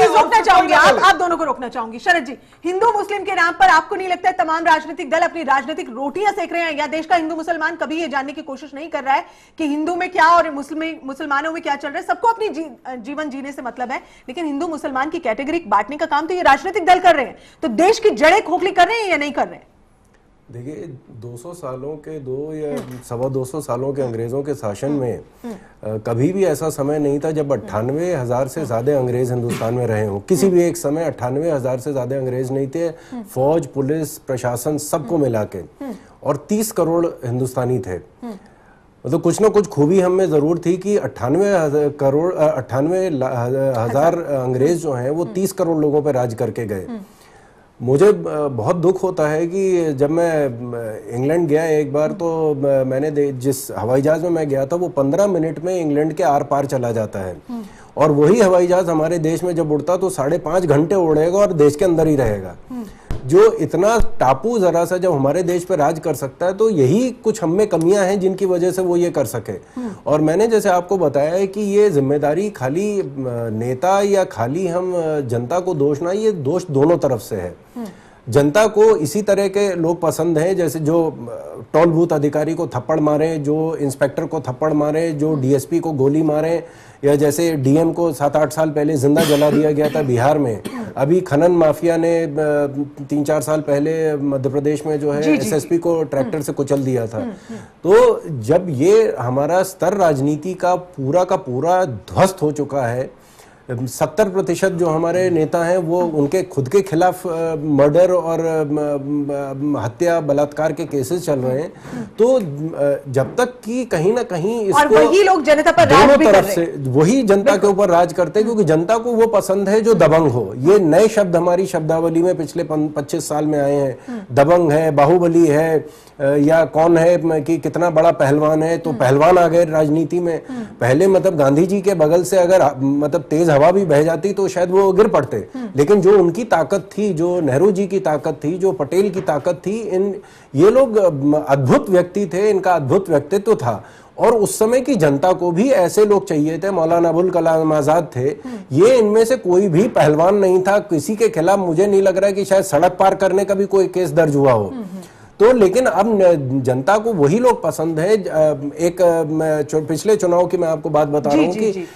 रोकना चाहूंगी, आप दोनों को रोकना चाहूंगी। शरद जी, हिंदू मुस्लिम के नाम पर आपको नहीं लगता है तमाम राजनीतिक दल अपनी राजनीतिक रोटियां सेक रहे हैं? या देश का हिंदू मुसलमान कभी ये जानने की कोशिश नहीं कर रहा है कि हिंदू में क्या और मुसलमानों में क्या चल रहा है? सबको अपनी जीवन जीने से मतलब है, लेकिन हिंदू मुसलमान की कैटेगरी बांटने का काम तो ये राजनीतिक दल कर रहे हैं। तो देश की जड़ें खोखली कर रहे हैं या नहीं कर रहे हैं? देखिए, 200 सालों के 200 सालों के अंग्रेजों के शासन में कभी भी ऐसा समय नहीं था जब 98,000 से ज्यादा अंग्रेज हिंदुस्तान में रहे हों। किसी भी एक समय 98,000 से ज्यादा अंग्रेज नहीं थे, फौज, पुलिस, प्रशासन सबको मिला के, और 30 करोड़ हिंदुस्तानी थे। मतलब कुछ ना कुछ खूबी हम में जरूर थी कि 98,000 अंग्रेज जो हैं वो 30 करोड़ लोगों पर राज करके गए। मुझे बहुत दुख होता है कि जब मैं इंग्लैंड गया एक बार, तो मैंने जिस हवाई जहाज में मैं गया था वो 15 मिनट में इंग्लैंड के आर पार चला जाता है, और वही हवाई जहाज हमारे देश में जब उड़ता तो 5.5 घंटे उड़ेगा और देश के अंदर ही रहेगा। जो इतना टापू जरा सा जब हमारे देश पे राज कर सकता है, तो यही कुछ हम में कमियां हैं जिनकी वजह से वो ये कर सके। और मैंने जैसे आपको बताया है कि ये जिम्मेदारी खाली नेता या खाली हम जनता को दोष ना, ये दोष दोनों तरफ से है। जनता को इसी तरह के लोग पसंद हैं, जैसे जो टोल बूथ अधिकारी को थप्पड़ मारे, जो इंस्पेक्टर को थप्पड़ मारे, जो डीएसपी को गोली मारे, या जैसे डीएम को 7-8 साल पहले जिंदा जला दिया गया था बिहार में। अभी खनन माफिया ने 3-4 साल पहले मध्य प्रदेश में जो है एसएसपी को ट्रैक्टर से कुचल दिया था। तो जब ये हमारा स्तर राजनीति का पूरा ध्वस्त हो चुका है, 70% जो हमारे नेता हैं वो उनके खुद के खिलाफ मर्डर और हत्या, बलात्कार के केसेस चल रहे हैं, तो जब तक कि कहीं ना कहीं इसको और वही लोग जनता पर राज भी तरफ से वही जनता के ऊपर राज करते हैं, क्योंकि जनता को वो पसंद है जो दबंग हो। ये नए शब्द हमारी शब्दावली में पिछले 25 साल में आए हैं। दबंग है, बाहुबली है, या कौन है कि कितना बड़ा पहलवान है, तो पहलवान आ गए राजनीति में। पहले मतलब गांधी जी के बगल से अगर मतलब तेज हवा भी बह जाती तो शायद वो गिर पड़ते, लेकिन जो उनकी ताकत थी, जो नेहरू जी की ताकत थी, जो पटेल की ताकत थी, ये लोग अद्भुत व्यक्ति थे, इनका अद्भुत व्यक्तित्व था। और उस समय की जनता को भी ऐसे लोग चाहिए थे। मौलाना अबुल कलाम आजाद थे, ये इनमें से कोई भी पहलवान नहीं था। किसी के खिलाफ मुझे नहीं लग रहा है कि शायद सड़क पार करने का भी कोई केस दर्ज हुआ हो। तो लेकिन अब जनता को वही लोग पसंद है। एक पिछले चुनाव की मैं आपको बात बता रहा हूँ कि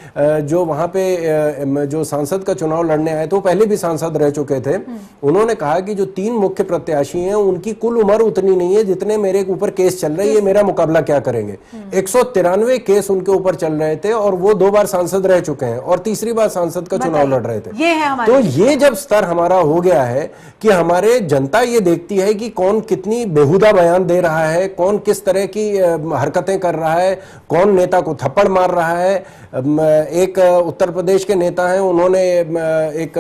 जो वहां पे जो सांसद का चुनाव लड़ने आए थे, वो पहले भी सांसद रह चुके थे। उन्होंने कहा कि जो 3 मुख्य प्रत्याशी हैं उनकी कुल उम्र उतनी नहीं है जितने मेरे ऊपर केस चल रहे हैं, ये मेरा मुकाबला क्या करेंगे। 193 केस उनके ऊपर चल रहे थे और वो 2 बार सांसद रह चुके हैं और तीसरी बार सांसद का चुनाव लड़ रहे थे। तो ये जब स्तर हमारा हो गया है कि हमारे जनता ये देखती है कि कौन कितनी बेहुदा बयान दे रहा है, कौन किस तरह की हरकतें कर रहा है, कौन नेता को थप्पड़ मार रहा है। एक उत्तर प्रदेश के नेता हैं, उन्होंने एक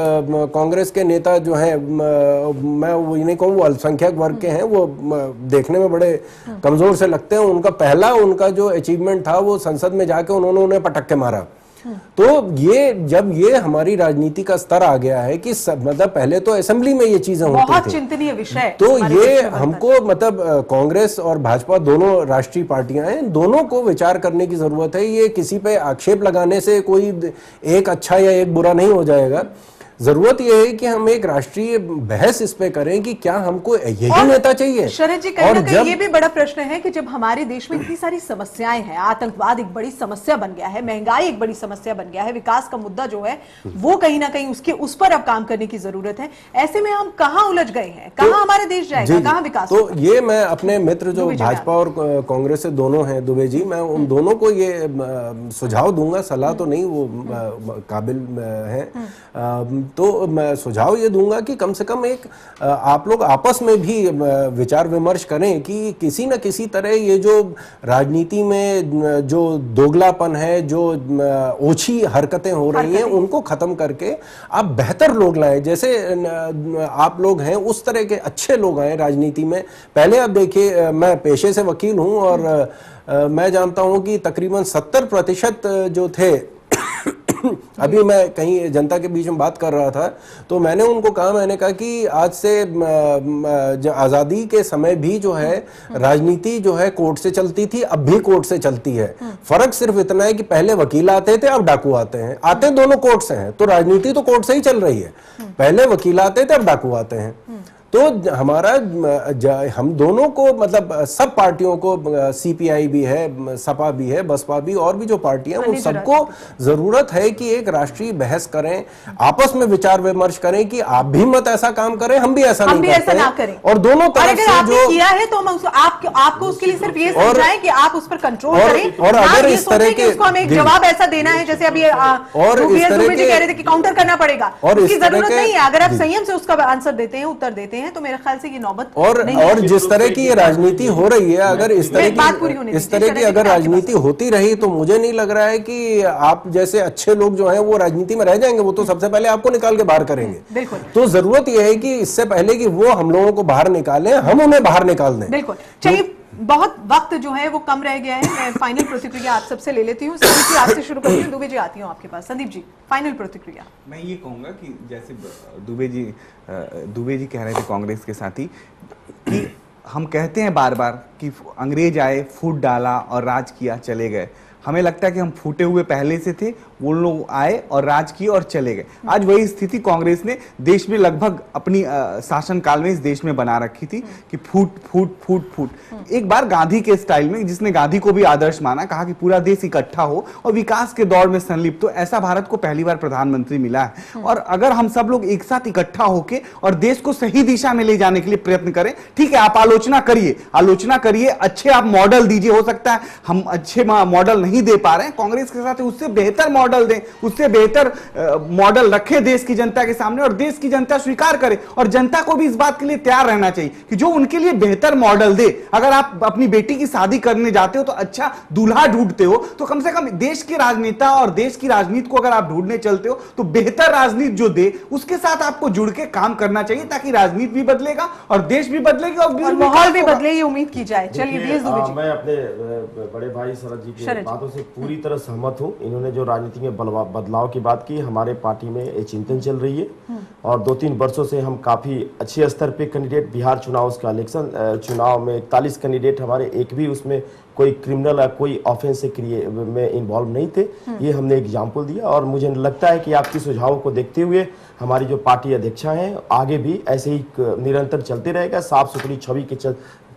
कांग्रेस के नेता जो हैं, मैं वो नहीं कहूँ वो अल्पसंख्यक वर्ग के हैं, वो देखने में बड़े कमजोर से लगते हैं, उनका जो अचीवमेंट था वो संसद में जाके उन्होंने उन्हें पटक के मारा। तो ये जब ये हमारी राजनीति का स्तर आ गया है कि मतलब पहले तो असेंबली में ये चीजें होती थी, बहुत चिंतनीय विषय। तो ये हमको मतलब कांग्रेस और भाजपा दोनों राष्ट्रीय पार्टियां हैं, दोनों को विचार करने की जरूरत है। ये किसी पे आक्षेप लगाने से कोई एक अच्छा या एक बुरा नहीं हो जाएगा। जरूरत यह है कि हम एक राष्ट्रीय बहस इस पे करें कि क्या हमको यही नेता चाहिए। शरद जी, कहीं ना कहीं ये भी बड़ा प्रश्न है कि जब हमारे देश में इतनी सारी समस्याएं हैं, आतंकवाद एक बड़ी समस्या बन गया है, महंगाई एक बड़ी समस्या बन गया है, विकास का मुद्दा जो है वो कहीं ना कहीं उस पर अब काम करने की जरूरत है। ऐसे में हम कहाँ उलझ गए हैं, कहाँ हमारे देश जाएगा, कहाँ विकास? तो ये मैं अपने मित्र जो भाजपा और कांग्रेस से दोनों हैं, दुबे जी, मैं उन दोनों को ये सुझाव दूंगा, सलाह तो नहीं, वो काबिल है, तो मैं सुझाव ये दूंगा कि कम से कम एक आप लोग आपस में भी विचार विमर्श करें कि किसी न किसी तरह ये जो राजनीति में जो दोगलापन है, जो ओछी हरकतें हो रही हैं, उनको खत्म करके आप बेहतर लोग लाएं। जैसे आप लोग हैं उस तरह के अच्छे लोग आए राजनीति में। पहले आप देखिए, मैं पेशे से वकील हूं और मैं जानता हूं कि तकरीबन 70% जो थे अभी मैं कहीं जनता के बीच में बात कर रहा था तो मैंने उनको कहा, मैंने कहा कि आज से आजादी के समय भी जो है राजनीति जो है कोर्ट से चलती थी, अब भी कोर्ट से चलती है। फर्क सिर्फ इतना है कि पहले वकील आते थे, अब डाकू आते हैं। आते दोनों कोर्ट से हैं, तो राजनीति तो कोर्ट से ही चल रही है। पहले वकील आते थे, अब डाकू आते हैं। तो हमारा हम दोनों को, मतलब सब पार्टियों को, सीपीआई भी है, सपा भी है, बसपा भी, और भी जो पार्टियां, उन सबको जरूरत है कि एक राष्ट्रीय बहस करें, आपस में विचार विमर्श करें कि आप भी मत ऐसा काम करें, हम भी ऐसा नहीं करते हैं। और दोनों तरफ से जो किया है तो हम आपको उसके लिए सिर्फ ये समझाएं कि आप उस पर कंट्रोल करें। और अगर इस तरह के उसको हमें एक जवाब ऐसा देना है, जैसे अभी और इस तरह के कह रहे थे कि काउंटर करना पड़ेगा, और उसकी जरूरत नहीं है। अगर आप संयम से उसका आंसर देते हैं, उत्तर देते हैं, तो मेरे ख्याल से ये नौबत और जिस तरह की ये राजनीति हो रही है, अगर इस तरह की अगर राजनीति होती रही तो मुझे नहीं लग रहा है कि आप जैसे अच्छे लोग जो हैं वो राजनीति में रह जाएंगे। वो तो सबसे पहले आपको निकाल के बाहर करेंगे। तो जरूरत यह है कि इससे पहले कि वो हम लोगों को बाहर निकालें, हम उन्हें बाहर निकाल दें। बिल्कुल। चलिए, बहुत वक्त जो है वो कम रह गया है। मैं फाइनल प्रतिक्रिया आप सबसे ले लेती हूँ। संदीप जी, आपसे शुरू करती हूँ। दुबे जी, आती हूँ आपके पास। संदीप जी, फाइनल प्रतिक्रिया। मैं ये कहूंगा कि जैसे दुबे जी कह रहे थे कांग्रेस के साथी कि हम कहते हैं बार बार कि अंग्रेज आए, फूट डाला और राज किया, चले गए। हमें लगता है कि हम फूटे हुए पहले से थे, वो लोग आए और राज किए और चले गए। आज वही स्थिति कांग्रेस ने देश में लगभग अपनी शासनकाल में इस देश में बना रखी थी कि फूट फूट फूट फूट। एक बार गांधी के स्टाइल में, जिसने गांधी को भी आदर्श माना, कहा कि पूरा देश इकट्ठा हो और विकास के दौर में संलिप्त, तो ऐसा भारत को पहली बार प्रधानमंत्री मिला है। और अगर हम सब लोग एक साथ इकट्ठा होकर और देश को सही दिशा में ले जाने के लिए प्रयत्न करें, ठीक है, आप आलोचना करिए, अच्छे आप मॉडल दीजिए। हो सकता है हम अच्छे मॉडल नहीं दे पा रहे हैं, कांग्रेस के साथ उससे बेहतर मॉडल दें, उससे बेहतर मॉडल रखें देश की जनता के सामने, और देश की जनता स्वीकार करे। और जनता को भी इस बात के लिए तैयार रहना चाहिए कि जो उनके लिए बेहतर मॉडल दे। अगर आप अपनी बेटी की शादी करने जाते हो तो अच्छा दूल्हा ढूंढते हो, तो कम से कम देश के राजनेता और देश की राजनीति को अगर आप ढूंढने चलते हो तो बेहतर राजनीति जो दे उसके साथ आपको जुड़ के काम करना चाहिए, ताकि राजनीति भी बदलेगा और देश भी बदलेगा और माहौल भी बदले, ये उम्मीद की जाए। चलिए, मैं अपने बड़े भाई शरद जी की बातों से पूरी तरह सहमत हूं। इन्होंने जो राजनीति में बदलाव की बात की, हमारे पार्टी में ये चिंतन चल रही है और 2-3 वर्षों से हम काफी अच्छे स्तर पे कैंडिडेट, बिहार चुनाव इलेक्शन चुनाव में 41 कैंडिडेट हमारे, एक भी उसमें कोई क्रिमिनल या कोई ऑफेंस में इन्वॉल्व नहीं थे। ये हमने एग्जाम्पल दिया और मुझे लगता है कि आपके सुझावों को देखते हुए हमारी जो पार्टी अध्यक्षा हैं आगे भी ऐसे ही निरंतर चलते रहेगा। साफ सुथरी छवि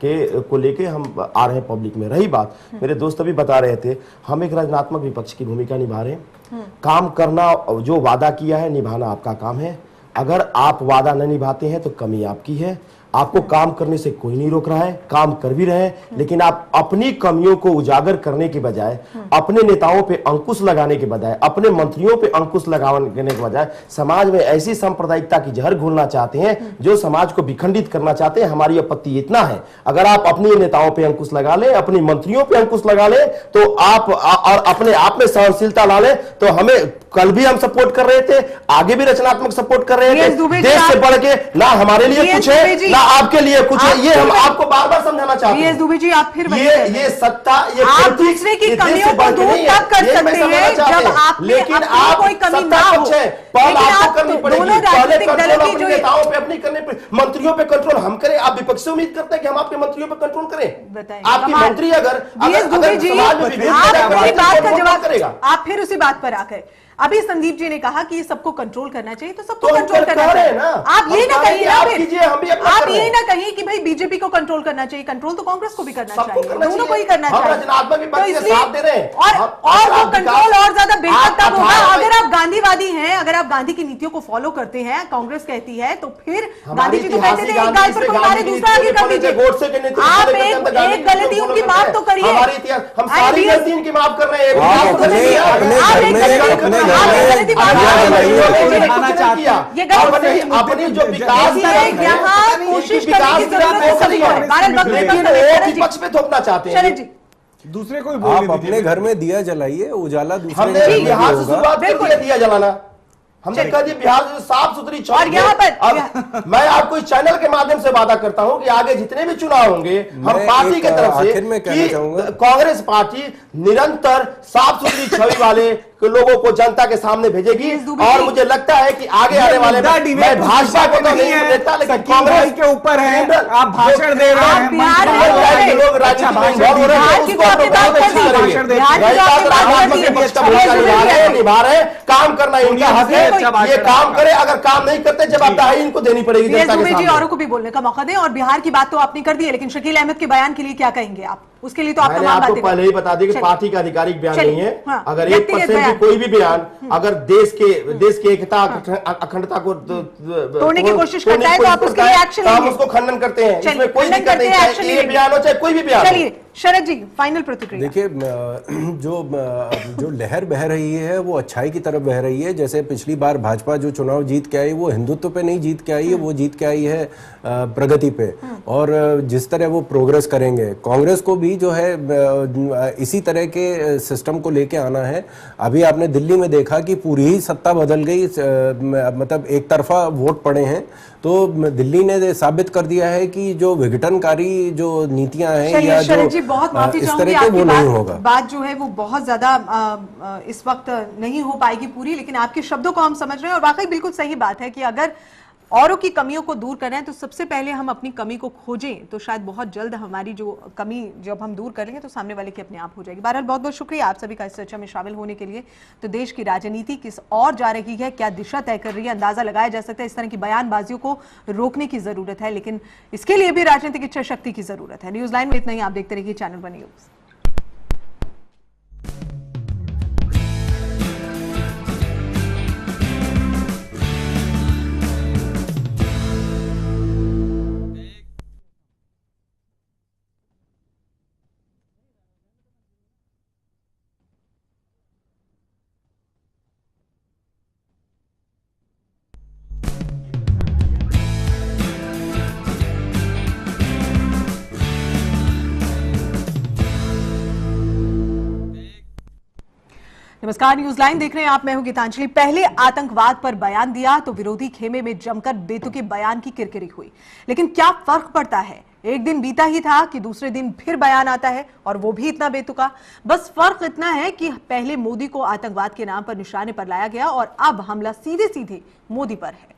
को लेके हम आ रहे हैं पब्लिक में। रही बात, मेरे दोस्त अभी बता रहे थे, हम एक रचनात्मक विपक्ष की भूमिका निभा रहे हैं। काम करना, जो वादा किया है निभाना आपका काम है। अगर आप वादा न निभाते हैं तो कमी आपकी है। आपको काम करने से कोई नहीं रोक रहा है, काम कर भी रहे हैं, लेकिन आप अपनी कमियों को उजागर करने के बजाय, अपने नेताओं पे अंकुश लगाने के बजाय, अपने मंत्रियों पे अंकुश लगाने के बजाय समाज में ऐसी सांप्रदायिकता की जहर घोलना चाहते हैं जो समाज को विखंडित करना चाहते हैं। हमारी आपत्ति इतना है, अगर आप अपने नेताओं पे अंकुश लगा लें, अपनी मंत्रियों पे अंकुश लगा लें, तो आप और अपने आप में सहनशीलता ला लें, तो हमें कल भी हम सपोर्ट कर रहे थे, आगे भी रचनात्मक सपोर्ट कर रहे थे। देश से बढ़ के ना हमारे लिए कुछ है ना आपके लिए कुछ है, ये हम आपको बार बार समझाना चाहते हैं। दुबे जी, आप फिर ये सत्ता, ये आप दूसरे की कमियों को दूर तक कर सकते हैं जब आप, लेकिन आप कोई कमी ना हो, लेकिन आप दोनों राजनीतिक दलों की जो नेताओं पे अपनी करने पे, मंत्रियों पे कंट्रोल हम करें। आप विपक्ष से उम्मीद करते हैं कि हम आपके मंत्रियों पे कंट्रोल करें? आपकी मंत्री अगर समाज में करेगा, आप फिर उसी बात पर आकर, अभी संदीप जी ने कहा कि सबको कंट्रोल करना चाहिए, तो सबको कंट्रोल करना चाहिए। आप ये ना कहिए, आप ये ना कहिए कि भाई बीजेपी को कंट्रोल करना चाहिए, कंट्रोल तो कांग्रेस को भी करना सबको चाहिए, करना दोनों को ही चाहिए। करना हम चाहिए। रचनात्मक विपक्ष तो के इसलिए साथ दे रहे हैं। और वो कंट्रोल और ज्यादा बेहतर तब होगा 18 अगर आप गांधीवादी हैं, अगर आप गांधी की नीतियों को फॉलो करते हैं, कांग्रेस कहती है, तो फिर गांधी जी तो कहते थे एक गाय पर को मारे दूसरा आगे कर दीजिए। आप एक गलती उनकी माफ तो करिए। हमारी इतिहास, हम सारी गलती इनकी माफ कर रहे हैं। आप अपने घर में अपनी जो विकास यहाँ कोशिश करने की जरूरत है सभी को। लेकिन वो विपक्ष पे थोपना चाहते हैं। शरद जी, दूसरे को आप अपने घर में दिया जलाइए, उजाला दूसरे हमने घर में बिहार से होगा। शुरुआत कर दिया दिया जलाना। हमने कहा जी बिहार जो साफ सुथरी छवि और यहाँ पर अब मैं आपको इस चैनल के माध्यम से वादा करता हूं कि आगे जितने भी चुनाव होंगे हम पार्टी के तरफ से आखिर में कहना चाहूंगा, कांग्रेस पार्टी निरंतर साफ सुथरी छवि वाले लोगों को जनता के सामने भेजेगी। और मुझे लगता है कि आगे आने वाले मैं भाजपा को तो नहीं देता, लेकिन कांग्रेस के ऊपर है। आप भाषण दे रहे हैं, बिहार में लोग राजनीति में इन्वॉल्व हो रहे हैं, बिहार की तो आपने बात कर दी। भाषण दे बिहार की तो आपने बात कर दी। निभा रहे हैं, काम करना इनका हक है। ये काम करे, अगर काम नहीं करते जवाबदारी इनको देनी पड़ेगी जनता के सामने। औरों को भी बोलने का मौका दें। और बिहार की बात तो आपने कर दी है, लेकिन शकील अहमद के बयान के लिए क्या कहेंगे आप? उसके लिए तो आप मैंने तमाम आपको बातें पहले ही बता दी कि पार्टी का आधिकारिक बयान नहीं है। हाँ, अगर व्यक्तिगत 1% भी कोई भी बयान अगर देश के एकता अखंडता को तोड़ने की कोशिश करता है तो आप उसके लिए एक्शन हम उसको खंडन करते हैं। इसमें कोई दिक्कत नहीं, चाहे ये बयान हो चाहे कोई भी बयान हो। चलिए शरद जी, फाइनल प्रतिक्रिया। देखिए, जो लहर बह रही है वो अच्छाई की तरफ बह रही है। जैसे पिछली बार भाजपा जो चुनाव जीत के आई, वो हिंदुत्व पे नहीं जीत के आई है, वो जीत के आई है प्रगति पे। और जिस तरह वो प्रोग्रेस करेंगे, कांग्रेस को भी जो है इसी तरह के सिस्टम को लेके आना है। अभी आपने दिल्ली में देखा कि पूरी ही सत्ता बदल गई, मतलब एक तरफा वोट पड़े हैं। तो दिल्ली ने साबित कर दिया है कि जो विघटनकारी जो नीतियां हैं या जो जी, बहुत माफी इस चाहूंगी, तरह के, वो नहीं होगा। बात जो है वो बहुत ज्यादा इस वक्त नहीं हो पाएगी पूरी, लेकिन आपके शब्दों को हम समझ रहे हैं। और वाकई बिल्कुल सही बात है कि अगर औरों की कमियों को दूर करना है तो सबसे पहले हम अपनी कमी को खोजें, तो शायद बहुत जल्द हमारी जो कमी जब हम दूर करेंगे तो सामने वाले की अपने आप हो जाएगी। बहरहाल बहुत बहुत शुक्रिया आप सभी का इस चर्चा में शामिल होने के लिए। तो देश की राजनीति किस और जा रही है, क्या दिशा तय कर रही है, अंदाजा लगाया जा सकता है। इस तरह की बयानबाजियों को रोकने की जरूरत है, लेकिन इसके लिए भी राजनीतिक इच्छा शक्ति की जरूरत है। न्यूज लाइन में इतना ही। आप देखते रहिए चैनल वन न्यूज। नमस्कार, न्यूज लाइन देख रहे हैं आप। मैं हूं गीतांजलि। पहले आतंकवाद पर बयान दिया तो विरोधी खेमे में जमकर बेतुके बयान की किरकिरी हुई, लेकिन क्या फर्क पड़ता है? एक दिन बीता ही था कि दूसरे दिन फिर बयान आता है, और वो भी इतना बेतुका। बस फर्क इतना है कि पहले मोदी को आतंकवाद के नाम पर निशाने पर लाया गया और अब हमला सीधे सीधे मोदी पर है।